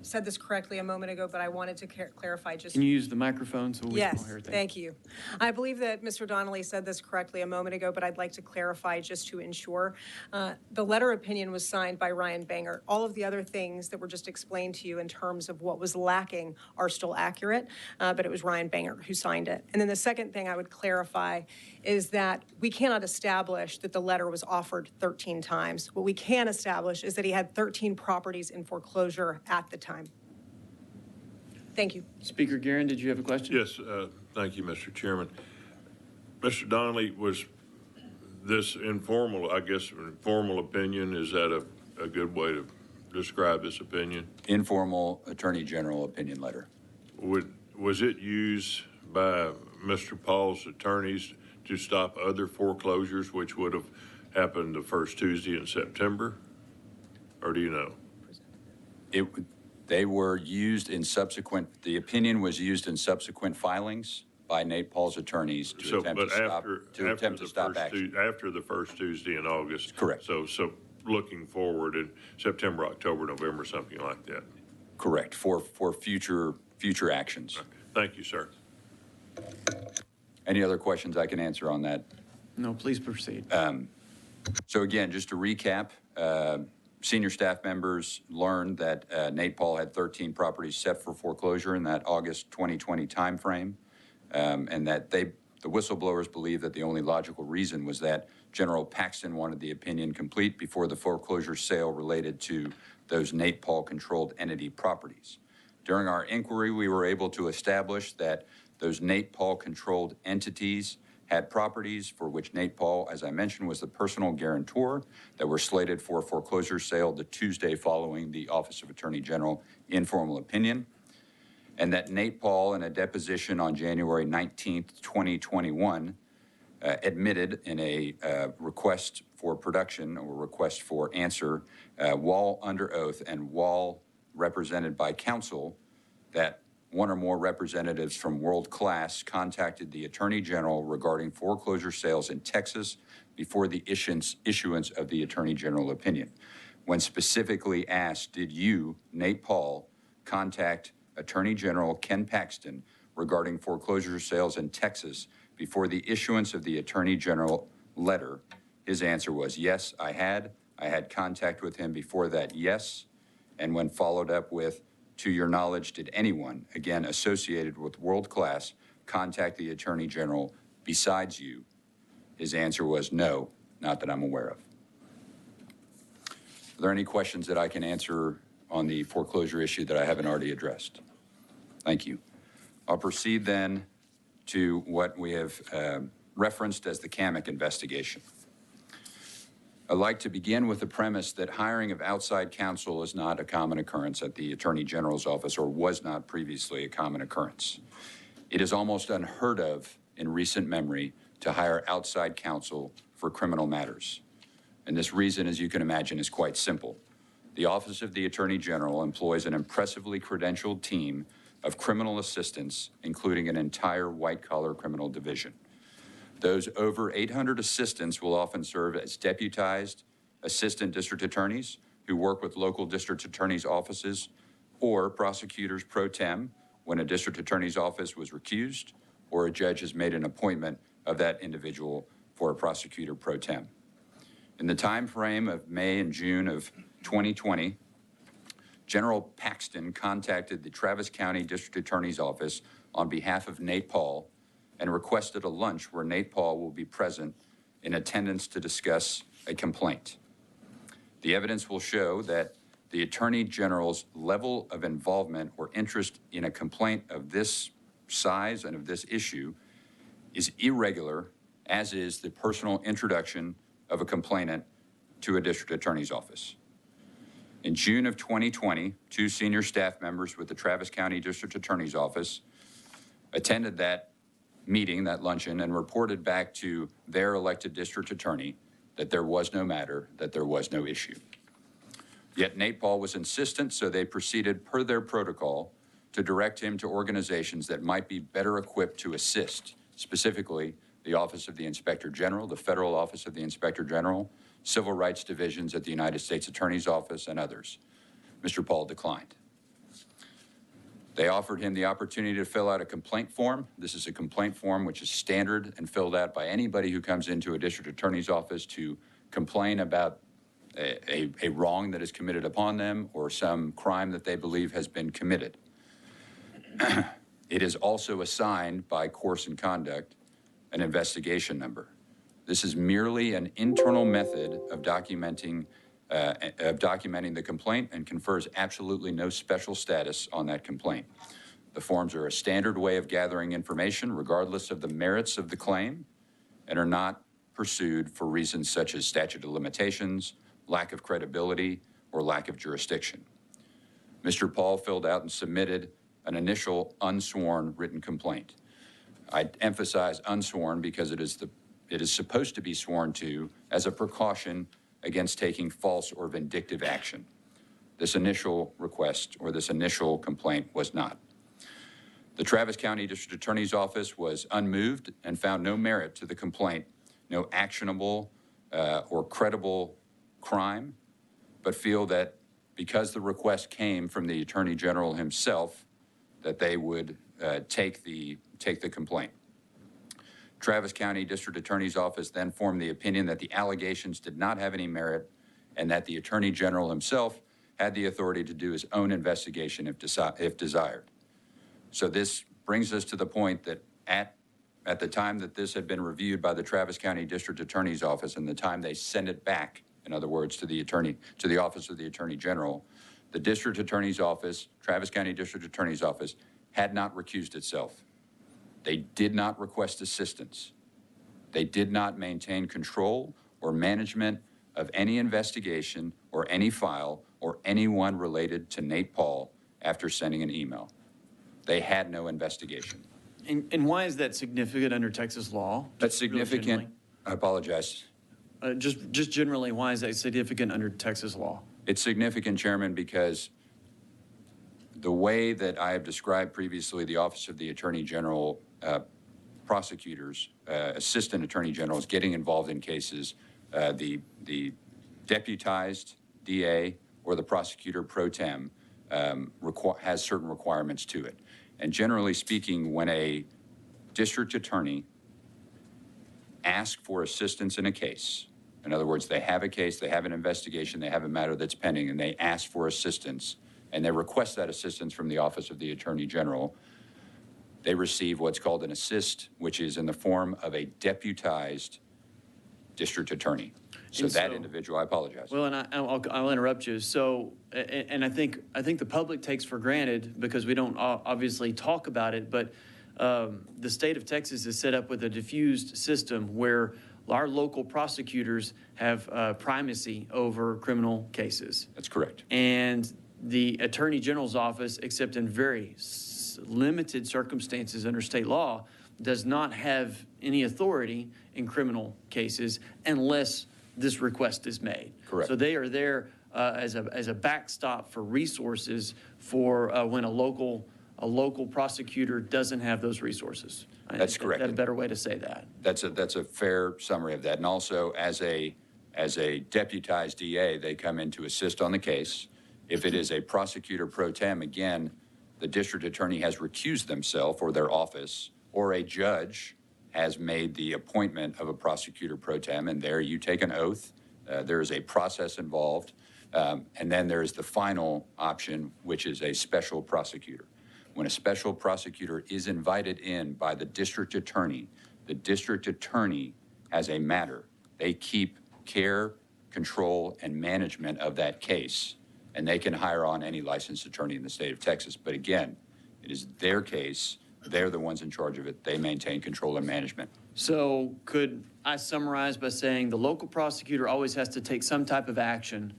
said this correctly a moment ago, but I wanted to clarify just. Can you use the microphone so we can all Yes, hear things? thank you. I believe that Mr. Donnelly said this correctly a moment ago, but I'd like to clarify just to ensure. The letter opinion was signed by Ryan Banger. All of the other things that were just explained to you in terms of what was lacking are still accurate, but it was Ryan Banger who signed it. And then the second thing I would clarify is that we cannot establish that the letter was offered 13 times. What we can establish is that he had 13 properties in foreclosure at the time. Thank you. Speaker Guerin, did you have a question? Yes, thank you, Mr. Chairman. Mr. Donnelly, was this informal opinion, is that a good way to describe this opinion? Informal Attorney General opinion letter. Was it used by Mr. Paul's attorneys to stop other foreclosures, which would have happened the first Tuesday in September? Or do you know? They were used in the opinion was used in subsequent filings by Nate Paul's attorneys to attempt to stop action. After the first Tuesday in August? Correct. So looking forward in September, October, November, something like that? Correct, for future actions. Okay. Thank you, sir. Any other questions I can answer on that? No, please proceed. So again, just to recap, senior staff members learned that Nate Paul had 13 properties set for foreclosure in that August 2020 timeframe, and that the whistleblowers believe that the only logical reason was that General Paxton wanted the opinion complete before the foreclosure sale related to those Nate Paul-controlled entity properties. During our inquiry, we were able to establish that those Nate Paul-controlled entities had properties for which Nate Paul, as I mentioned, was the personal guarantor that were slated for foreclosure sale the Tuesday following the Office of Attorney General informal opinion, and that Nate Paul, in a deposition on January 19th, 2021, admitted in a request for production or request for answer while under oath and while represented by counsel that one or more representatives from World Class contacted the Attorney General regarding foreclosure sales in Texas before the issuance of the Attorney General opinion. When specifically asked, did you, Nate Paul, contact Attorney General Ken Paxton regarding foreclosure sales in Texas before the issuance of the Attorney General letter? His answer was, yes, I had. I had contact with him before that, yes. And when followed up with, to your knowledge, did anyone, again associated with World Class, contact the Attorney General besides you? His answer was no, not that I'm aware of. Are there any questions that I can answer on the foreclosure issue that I haven't already addressed? Thank you. I'll proceed then to what we have referenced as the Kamek investigation. I'd like to begin with the premise that hiring of outside counsel is not a common occurrence at the Attorney General's office, or was not previously a common occurrence. It is almost unheard of in recent memory to hire outside counsel for criminal matters. And this reason, as you can imagine, is quite simple. The Office of the Attorney General employs an impressively credentialed team of criminal assistants, including an entire white-collar criminal division. Those over 800 assistants will often serve as deputized assistant district attorneys who work with local district attorneys' offices, or prosecutors pro tem when a district attorney's office was recused or a judge has made an appointment of that individual for a prosecutor pro tem. In the time frame of May and June of 2020, General Paxton contacted the Travis County District Attorney's Office on behalf of Nate Paul and requested a lunch where Nate Paul will be present in attendance to discuss a complaint. The evidence will show that the Attorney General's level of involvement or interest in a complaint of this size and of this issue is irregular, as is the personal introduction of a complainant to a district attorney's office. In June of 2020, 2 senior staff members with the Travis County District Attorney's Office attended that meeting, that luncheon, and reported back to their elected district attorney that there was no matter, that there was no issue. Yet Nate Paul was insistent, so they proceeded per their protocol to direct him to organizations that might be better equipped to assist, specifically the Office of the Inspector General, the Federal Office of the Inspector General, Civil Rights Divisions at the United States Attorney's Office, and others. Mr. Paul declined. They offered him the opportunity to fill out a complaint form. This is a complaint form which is standard and filled out by anybody who comes into a district attorney's office to complain about a wrong that is committed upon them or some crime that they believe has been committed. It is also assigned by course and conduct an investigation number. This is merely an internal method of documenting the complaint and confers absolutely no special status on that complaint. The forms are a standard way of gathering information regardless of the merits of the claim and are not pursued for reasons such as statute of limitations, lack of credibility, or lack of jurisdiction. Mr. Paul filled out and submitted an initial unsworn written complaint. I emphasize unsworn because it is supposed to be sworn to as a precaution against taking false or vindictive action. This initial request or this initial complaint was not. The Travis County District Attorney's Office was unmoved and found no merit to the complaint, no actionable or credible crime, but feel that because the request came from the Attorney General himself, that they would take the complaint. Travis County District Attorney's Office then formed the opinion that the allegations did not have any merit and that the Attorney General himself had the authority to do his own investigation if desired. So this brings us to the point that at the time that this had been reviewed by the Travis County District Attorney's Office and the time they sent it back, in other words, to the Office of the Attorney General, the District Attorney's Office, Travis County District Attorney's Office, had not recused itself. They did not request assistance. They did not maintain control or management of any investigation or any file or anyone related to Nate Paul after sending an email. They had no investigation. And why is that significant under Texas law? That's Just really significant. generally? I apologize. Just generally, why is that significant under Texas law? It's significant, Chairman, because The way that I have described previously the Office of the Attorney General, prosecutors, assistant attorney generals getting involved in cases, the deputized DA or the prosecutor pro tem has certain requirements to it. And generally speaking, when a district attorney asks for assistance in a case, in other words, they have a case, they have an investigation, they have a matter that's pending, and they ask for assistance, and they request that assistance from the Office of the Attorney General, they receive what's called an assist, which is in the form of a deputized district attorney. So And that so- individual, I apologize. Well, and I'll interrupt you. So, and I think the public takes for granted, because we don't obviously talk about it, but the state of Texas is set up with a diffused system where our local prosecutors have primacy over criminal cases. That's correct. And the Attorney General's office, except in very limited circumstances under state law, does not have any authority in criminal cases unless this request is made. Correct. So they are there as a backstop for resources for when a local prosecutor doesn't have those resources. That's correct. That's a better way to say that. That's a fair summary of that. And also, as a deputized DA, they come in to assist on the case. If it is a prosecutor pro tem, again, the district attorney has recused themselves or their office, or a judge has made the appointment of a prosecutor pro tem, and there you take an oath. There is a process involved. And then there's the final option, which is a special prosecutor. When a special prosecutor is invited in by the district attorney has a matter. They keep care, control, and management of that case, and they can hire on any licensed attorney in the state of Texas. But again, it is their case. They're the ones in charge of it. They maintain control and management. So could I summarize by saying the local prosecutor always has to take some type of action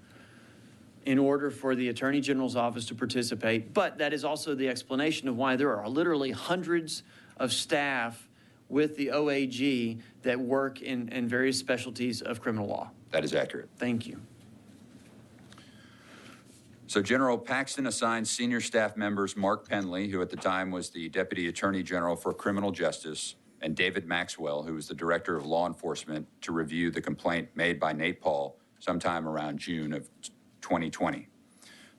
in order for the Attorney General's office to participate, but that is also the explanation of why there are literally hundreds of staff with the OAG that work in various specialties of criminal law. That is accurate. Thank you. So General Paxton assigned senior staff members Mark Penley, who at the time was the Deputy Attorney General for Criminal Justice, and David Maxwell, who was the Director of Law Enforcement, to review the complaint made by Nate Paul sometime around June of 2020.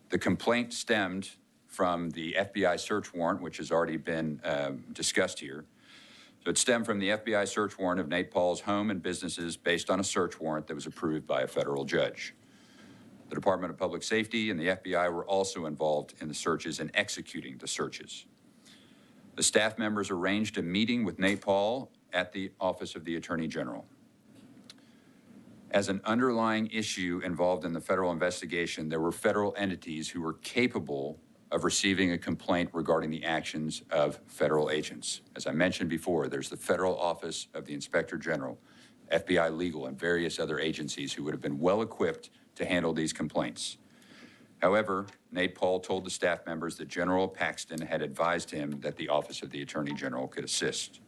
The complaint stemmed from the FBI search warrant, which has already been discussed here. So it stemmed from the FBI search warrant of Nate Paul's home and businesses based on a search warrant that was approved by a federal judge. The Department of Public Safety and the FBI were also involved in the searches and executing the searches. The staff members arranged a meeting with Nate Paul at the Office of the Attorney General. As an underlying issue involved in the federal investigation, there were federal entities who were capable of receiving a complaint regarding the actions of federal agents. As I mentioned before, there's the Federal Office of the Inspector General, FBI Legal, and various other agencies who would have been well equipped to handle these complaints. However, Nate Paul told the staff members that General Paxton had advised him that the Office of the Attorney General could assist.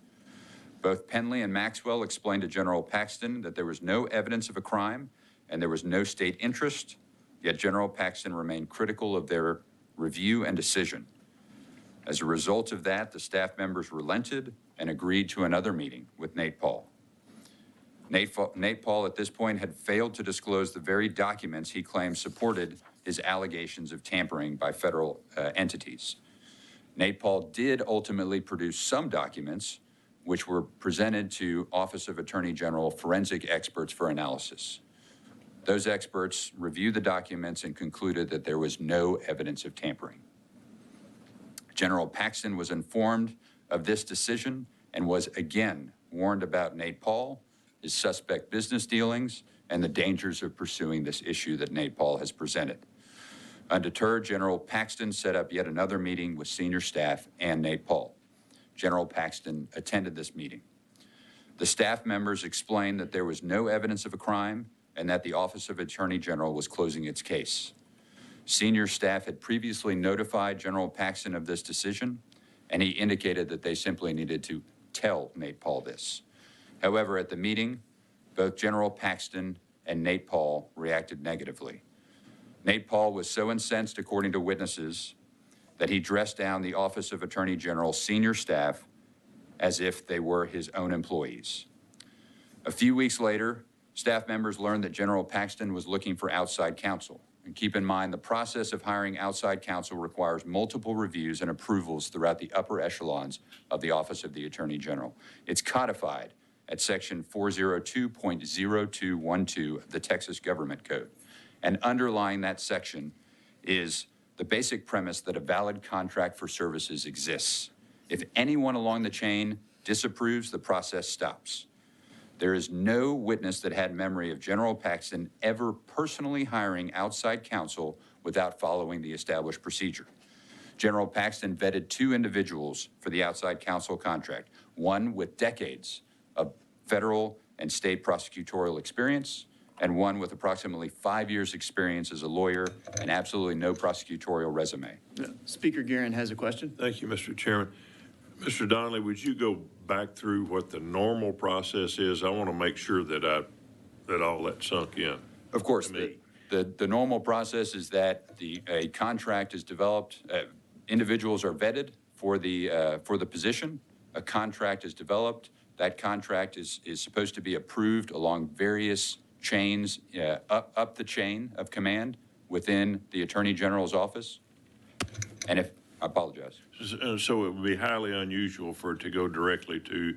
Both Penley and Maxwell explained to General Paxton that there was no evidence of a crime and there was no state interest, yet General Paxton remained critical of their review and decision. As a result of that, the staff members relented and agreed to another meeting with Nate Paul. Nate Paul at this point had failed to disclose the very documents he claimed supported his allegations of tampering by federal entities. Nate Paul did ultimately produce some documents which were presented to Office of Attorney General forensic experts for analysis. Those experts reviewed the documents and concluded that there was no evidence of tampering. General Paxton was informed of this decision and was again warned about Nate Paul, his suspect business dealings, and the dangers of pursuing this issue that Nate Paul has presented. Undeterred, General Paxton set up yet another meeting with senior staff and Nate Paul. General Paxton attended this meeting. The staff members explained that there was no evidence of a crime and that the Office of Attorney General was closing its case. Senior staff had previously notified General Paxton of this decision, and he indicated that they simply needed to tell Nate Paul this. However, at the meeting, both General Paxton and Nate Paul reacted negatively. Nate Paul was so incensed, according to witnesses, that he dressed down the Office of Attorney General's senior staff as if they were his own employees. A few weeks later, staff members learned that General Paxton was looking for outside counsel. And keep in mind, the process of hiring outside counsel requires multiple reviews and approvals throughout the upper echelons of the Office of the Attorney General. It's codified at Section 402.0212 of the Texas Government Code. And underlying that section is the basic premise that a valid contract for services exists. If anyone along the chain disapproves, the process stops. There is no witness that had memory of General Paxton ever personally hiring outside counsel without following the established procedure. General Paxton vetted 2 individuals for the outside counsel contract, one with decades of federal and state prosecutorial experience, and one with approximately 5 years' experience as a lawyer and absolutely no prosecutorial resume. Speaker Guerin has a question. Thank you, Mr. Chairman. Mr. Donnelly, would you go back through what the normal process is? I want to make sure that all that sunk in. Of course, to me. the normal process is that a contract is developed, individuals are vetted for the position, a contract is developed, that contract is supposed to be approved along various chains, up the chain of command within the Attorney General's office. And I apologize. So it would be highly unusual for it to go directly to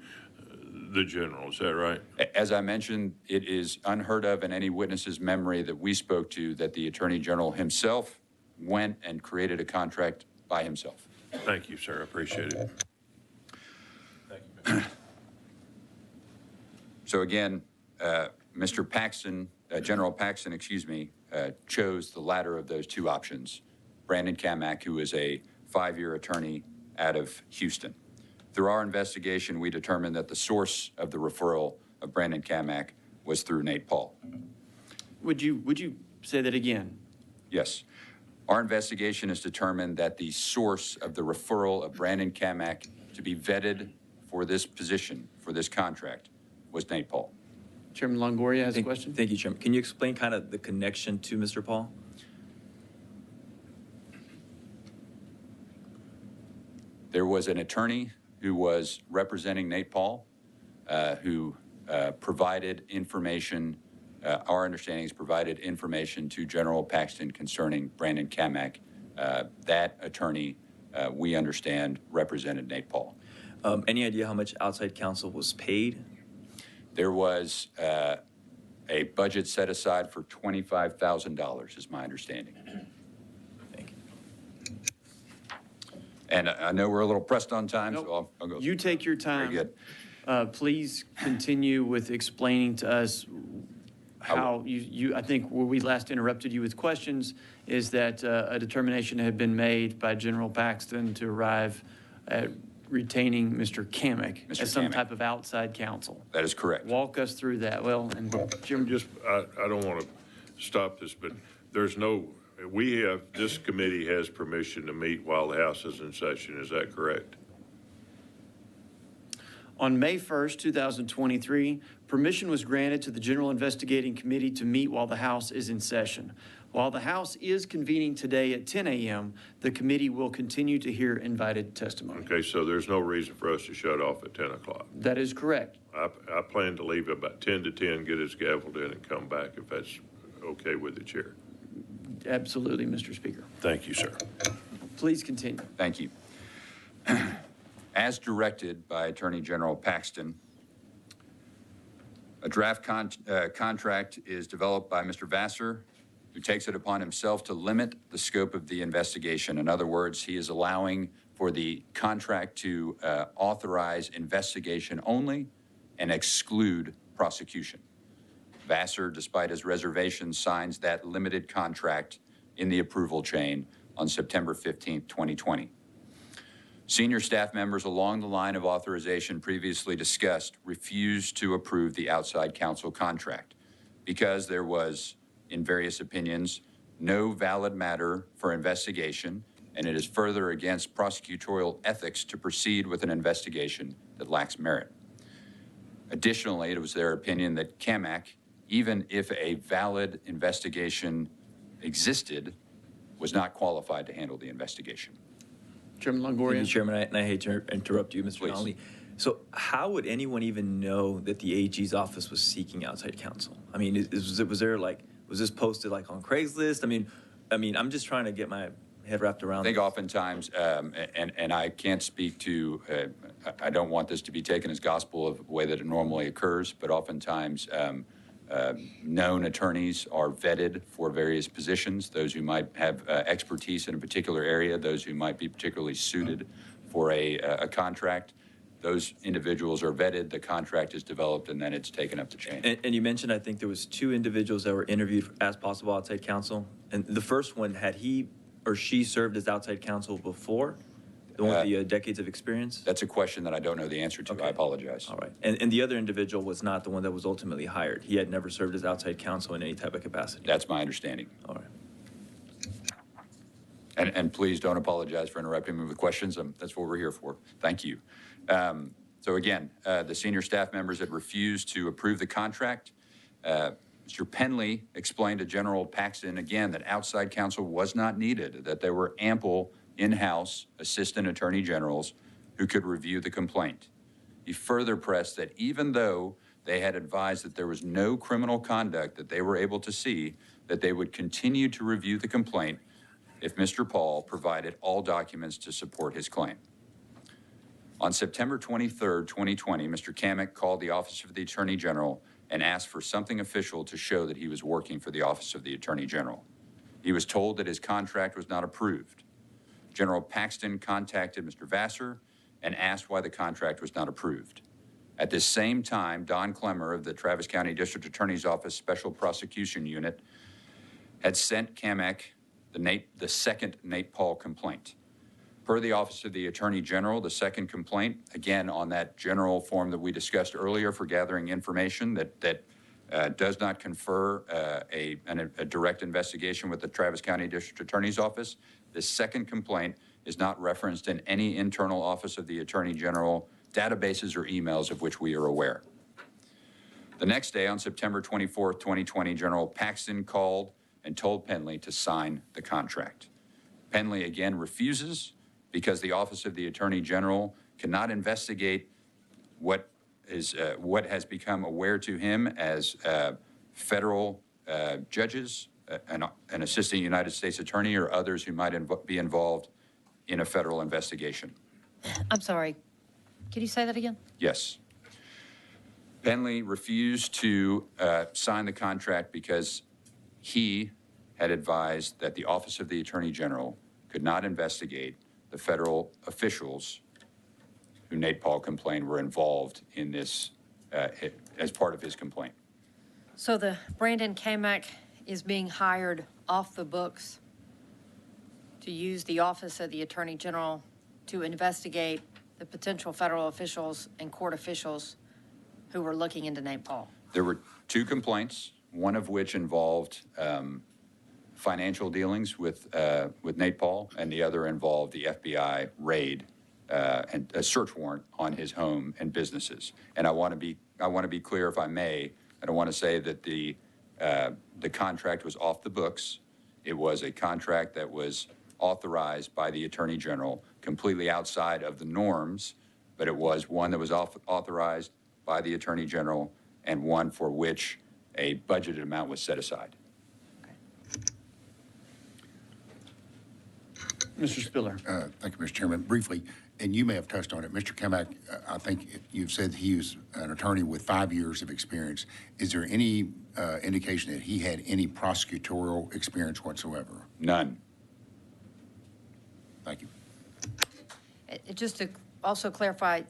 the general, is that right? As I mentioned, it is unheard of in any witness's memory that we spoke to that the Attorney General himself went and created a contract by himself. Thank you, sir. I appreciate it. Thank you, Mr. So again, Mr. Paxton, General Paxton, chose the latter of those 2 options. Brandon Kamak, who is a 5-year attorney out of Houston. Through our investigation, we determined that the source of the referral of Brandon Kamak was through Nate Paul. Would you say that again? Yes. Our investigation has determined that the source of the referral of Brandon Kamak to be vetted for this position, for this contract, was Nate Paul. Chairman Longoria has a question. Thank you, Chairman. Can you explain kind of the connection to Mr. Paul? There was an attorney who was representing Nate Paul, who provided information, our understanding is provided information to General Paxton concerning Brandon Kamak. That attorney, we understand, represented Nate Paul. Any idea how much outside counsel was paid? There was a budget set aside for $25,000, is my understanding. Thank you. And I know we're a little pressed on time, Nope. so I'll go. You take your time. Very good. Please continue with explaining to us how I think where we last interrupted you with questions is that a determination had been made by General Paxton to arrive at retaining Mr. Kamak Mr. as some Kamak. type of outside counsel. That is correct. Walk us through that. Well, and Jim, I don't want to stop this, but this committee has permission to meet while the House is in session. Is that correct? on May 1st, 2023, permission was granted to the General Investigating Committee to meet while the House is in session. While the House is convening today at 10 a.m., the committee will continue to hear invited testimony. Okay, so there's no reason for us to shut off at 10 o'clock. That is correct. I plan to leave about 10 to 10, get his gaveled in and come back if that's okay with the chair. Absolutely, Mr. Speaker. Thank you, sir. Please continue. Thank you. As directed by Attorney General Paxton, a draft contract is developed by Mr. Vassar, who takes it upon himself to limit the scope of the investigation. In other words, he is allowing for the contract to authorize investigation only and exclude prosecution. Vassar, despite his reservations, signs that limited contract in the approval chain on September 15th, 2020. Senior staff members along the line of authorization previously discussed refused to approve the outside counsel contract because there was, in various opinions, no valid matter for investigation, and it is further against prosecutorial ethics to proceed with an investigation that lacks merit. Additionally, it was their opinion that CAMAC, even if a valid investigation existed, was not qualified to handle the investigation. Chairman Thank Longoria? you, Chairman, and I hate to interrupt you, Mr. Please. Donnelly. So how would anyone even know that the AG's office was seeking outside counsel? I mean, was this posted like on Craigslist? I mean, I'm just trying to get my head wrapped around I think this. oftentimes, and I can't speak to, I don't want this to be taken as gospel of the way that it normally occurs, but oftentimes known attorneys are vetted for various positions, those who might have expertise in a particular area, those who might be particularly suited for a contract. Those individuals are vetted, the contract is developed, and then it's taken up the chain. And you mentioned, I think there was 2 individuals that were interviewed as possible outside counsel. And the first one, had he or she served as outside counsel before? The one with the decades of experience? That's a question that I don't know the answer to. Okay. I apologize. All right. And the other individual was not the one that was ultimately hired. He had never served as outside counsel in any type of capacity. That's my understanding. All right. And please don't apologize for interrupting me with questions. That's what we're here for. Thank you. So again, the senior staff members had refused to approve the contract. Mr. Penley explained to General Paxton again that outside counsel was not needed, that there were ample in-house assistant attorney generals who could review the complaint. He further pressed that even though they had advised that there was no criminal conduct that they were able to see, that they would continue to review the complaint if Mr. Paul provided all documents to support his claim. On September 23rd, 2020, Mr. Kamek called the Office of the Attorney General and asked for something official to show that he was working for the Office of the Attorney General. He was told that his contract was not approved. General Paxton contacted Mr. Vassar and asked why the contract was not approved. At this same time, Don Clemmer of the Travis County District Attorney's Office Special Prosecution Unit had sent Kamek the second Nate Paul complaint. Per the Office of the Attorney General, the second complaint, again on that general form that we discussed earlier for gathering information that does not confer a direct investigation with the Travis County District Attorney's Office. This second complaint is not referenced in any internal Office of the Attorney General databases or emails of which we are aware. The next day, on September 24th, 2020, General Paxton called and told Penley to sign the contract. Penley again refuses because the Office of the Attorney General cannot investigate what has become aware to him as federal judges, an assistant United States attorney, or others who might be involved in a federal investigation. I'm sorry. Could you say that again? Yes. Penley refused to sign the contract because he had advised that the Office of the Attorney General could not investigate the federal officials who Nate Paul complained were involved in this as part of his complaint. So the Brandon Kamek is being hired off the books to use the Office of the Attorney General to investigate the potential federal officials and court officials who were looking into Nate Paul. There were 2 complaints, one of which involved financial dealings with Nate Paul, and the other involved the FBI raid and a search warrant on his home and businesses. And I want to be clear, if I may. I don't want to say that the contract was off the books. It was a contract that was authorized by the Attorney General, completely outside of the norms, but it was one that was authorized by the Attorney General and one for which a budgeted amount was set aside. Mr. Spiller. Thank you, Mr. Chairman. Briefly, and you may have touched on it, Mr. Kamek, I think you've said he was an attorney with 5 years of experience. Is there any indication that he had any prosecutorial experience whatsoever? None. Thank you. Just to also clarify,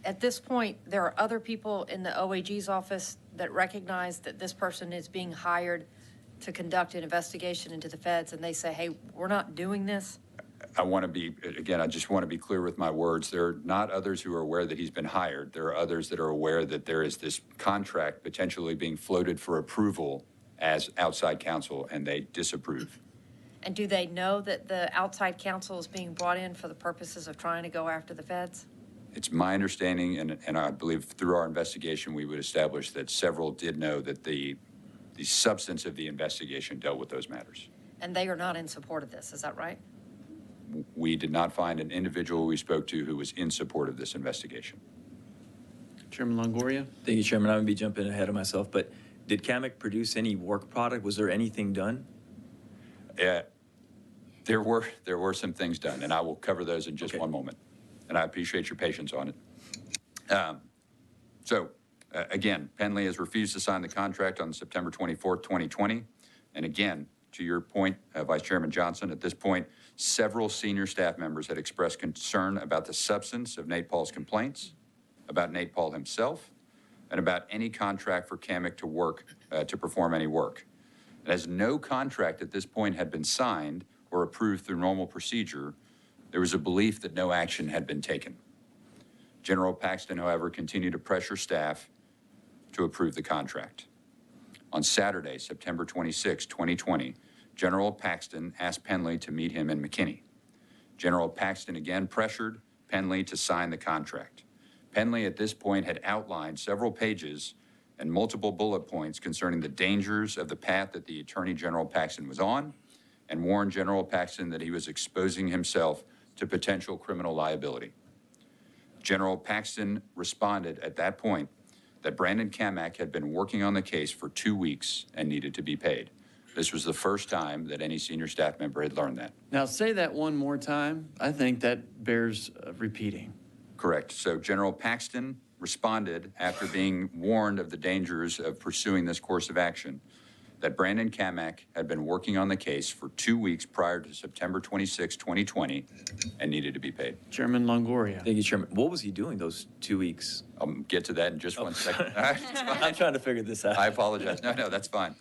at this point, there are other people in the OAG's office that recognize that this person is being hired to conduct an investigation into the feds, and they say, hey, we're not doing this? I just want to be clear with my words. There are not others who are aware that he's been hired. There are others that are aware that there is this contract potentially being floated for approval as outside counsel, and they disapprove. And do they know that the outside counsel is being brought in for the purposes of trying to go after the feds? It's my understanding, and I believe through our investigation, we would establish that several did know that the substance of the investigation dealt with those matters. And they are not in support of this, is that right? We did not find an individual we spoke to who was in support of this investigation. Chairman Longoria? Thank you, Chairman. I'm going to be jumping ahead of myself, but did CAMIC produce any work product? Was there anything done? There were some things done, and I will cover those in just Okay. one moment. And I appreciate your patience on it. Again, Penley has refused to sign the contract on September 24th, 2020. And again, to your point, Vice Chairman Johnson, at this point, several senior staff members had expressed concern about the substance of Nate Paul's complaints, about Nate Paul himself, and about any contract for CAMIC to work, to perform any work. And as no contract at this point had been signed or approved through normal procedure, there was a belief that no action had been taken. General Paxton, however, continued to pressure staff to approve the contract. On Saturday, September 26, 2020, General Paxton asked Penley to meet him in McKinney. General Paxton again pressured Penley to sign the contract. Penley at this point had outlined several pages and multiple bullet points concerning the dangers of the path that the Attorney General Paxton was on, and warned General Paxton that he was exposing himself to potential criminal liability. General Paxton responded at that point that Brandon Kamak had been working on the case for 2 weeks and needed to be paid. This was the first time that any senior staff member had learned that. Now, say that one more time. I think that bears repeating. Correct. So General Paxton responded after being warned of the dangers of pursuing this course of action that Brandon Kamak had been working on the case for 2 weeks prior to September 26, 2020, and needed to be paid. Chairman Longoria? Thank you, Chairman. What was he doing those 2 weeks? I'll get to that in just 1 second. All right, it's fine. I'm trying to figure this out. I apologize. No, that's fine.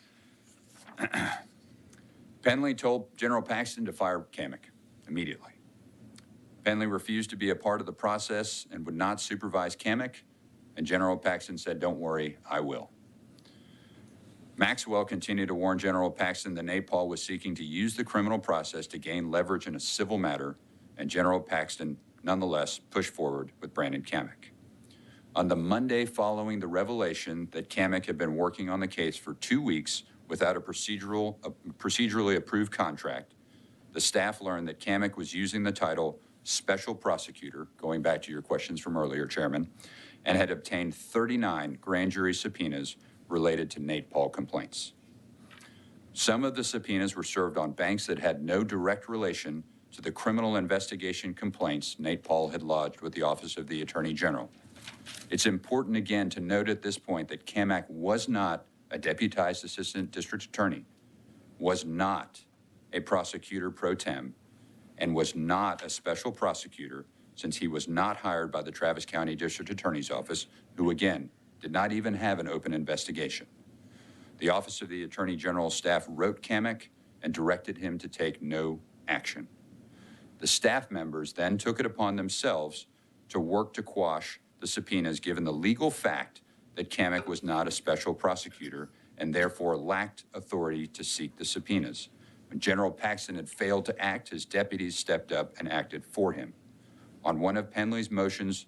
Penley told General Paxton to fire Kamak immediately. Penley refused to be a part of the process and would not supervise Kamak, and General Paxton said, "Don't worry, I will." Maxwell continued to warn General Paxton that Nate Paul was seeking to use the criminal process to gain leverage in a civil matter, and General Paxton nonetheless pushed forward with Brandon Kamak. On the Monday following the revelation that Kamak had been working on the case for 2 weeks without a procedurally approved contract, the staff learned that Kamak was using the title Special Prosecutor, going back to your questions from earlier, Chairman, and had obtained 39 grand jury subpoenas related to Nate Paul complaints. Some of the subpoenas were served on banks that had no direct relation to the criminal investigation complaints Nate Paul had lodged with the Office of the Attorney General. It's important again to note at this point that Kamak was not a deputized assistant district attorney, was not a prosecutor pro tem, and was not a special prosecutor, since he was not hired by the Travis County District Attorney's Office, who again did not even have an open investigation. The Office of the Attorney General's staff wrote Kamak and directed him to take no action. The staff members then took it upon themselves to work to quash the subpoenas, given the legal fact that Kamak was not a special prosecutor and therefore lacked authority to seek the subpoenas. When General Paxton had failed to act, his deputies stepped up and acted for him. On one of Penley's motions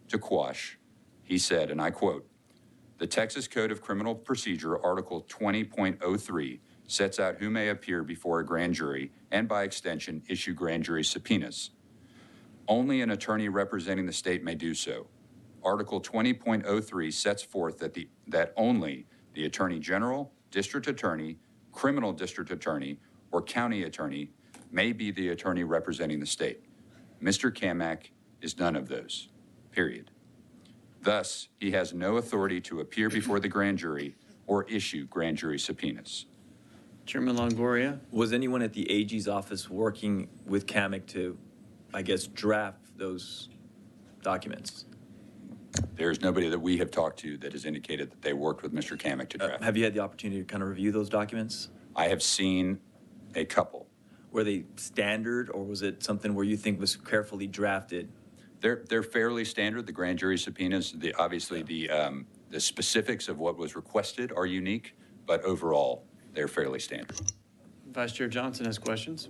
to quash, he said, and I quote, "The Texas Code of Criminal Procedure, Article 20.03, sets out who may appear before a grand jury and, by extension, issue grand jury subpoenas. Only an attorney representing the state may do so. Article 20.03 sets forth that only the Attorney General, District Attorney, Criminal District Attorney, or County Attorney may be the attorney representing the state. Mr. Kamak is none of those, period. Thus, he has no authority to appear before the grand jury or issue grand jury subpoenas." Chairman Longoria? Was anyone at the AG's office working with CAMIC to, I guess, draft those documents? There's nobody that we have talked to that has indicated that they worked with Mr. Kamak to draft. Have you had the opportunity to kind of review those documents? I have seen a couple. Were they standard, or was it something where you think was carefully drafted? They're fairly standard. The grand jury subpoenas, obviously the specifics of what was requested are unique, but overall, they're fairly standard. Vice Chair Johnson has questions.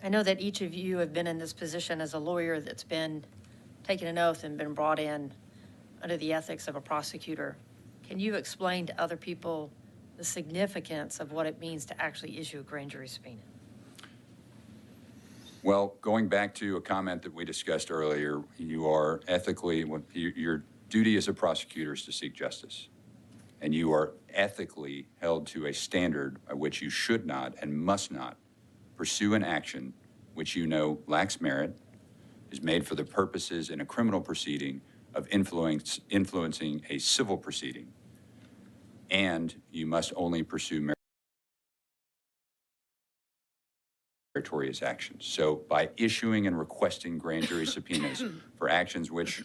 I know that each of you have been in this position as a lawyer that's been taken an oath and been brought in under the ethics of a prosecutor. Can you explain to other people the significance of what it means to actually issue a grand jury subpoena? Well, going back to a comment that we discussed earlier, you are ethically, your duty as a prosecutor is to seek justice. And you are ethically held to a standard by which you should not and must not pursue an action which you know lacks merit, is made for the purposes in a criminal proceeding of influencing a civil proceeding. And you must only pursue meritorious actions. So by issuing and requesting grand jury subpoenas for actions which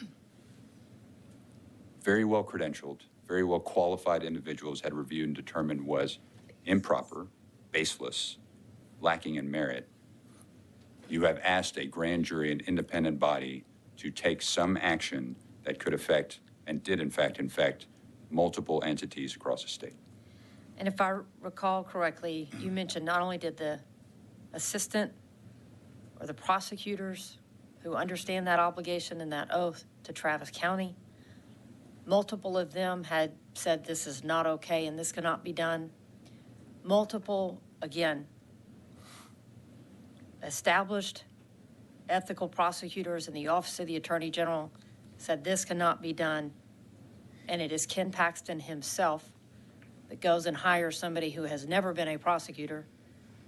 very well credentialed, very well qualified individuals had reviewed and determined was improper, baseless, lacking in merit, you have asked a grand jury, an independent body, to take some action that could affect, and did in fact infect, multiple entities across the state. And if I recall correctly, you mentioned not only did the assistant or the prosecutors who understand that obligation and that oath to Travis County, multiple of them had said this is not okay and this cannot be done. Multiple, again, established ethical prosecutors in the Office of the Attorney General said this cannot be done. And it is Ken Paxton himself that goes and hires somebody who has never been a prosecutor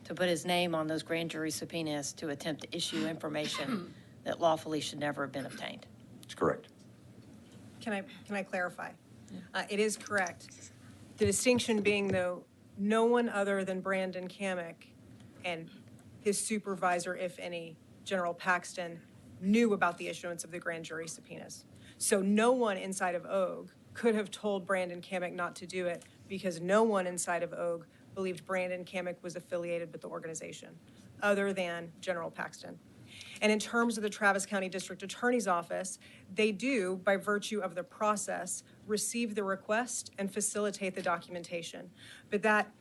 to put his name on those grand jury subpoenas to attempt to issue information that lawfully should never have been obtained. That's correct. Can I clarify? It is correct. The distinction being, though, no one other than Brandon Kamick and his supervisor, if any, General Paxton, knew about the issuance of the grand jury subpoenas. So no one inside of OG could have told Brandon Kamick not to do it because no one inside of OG believed Brandon Kamick was affiliated with the organization, other than General Paxton. And in terms of the Travis County District Attorney's Office, they do, by virtue of the process, receive the request and facilitate the documentation. But that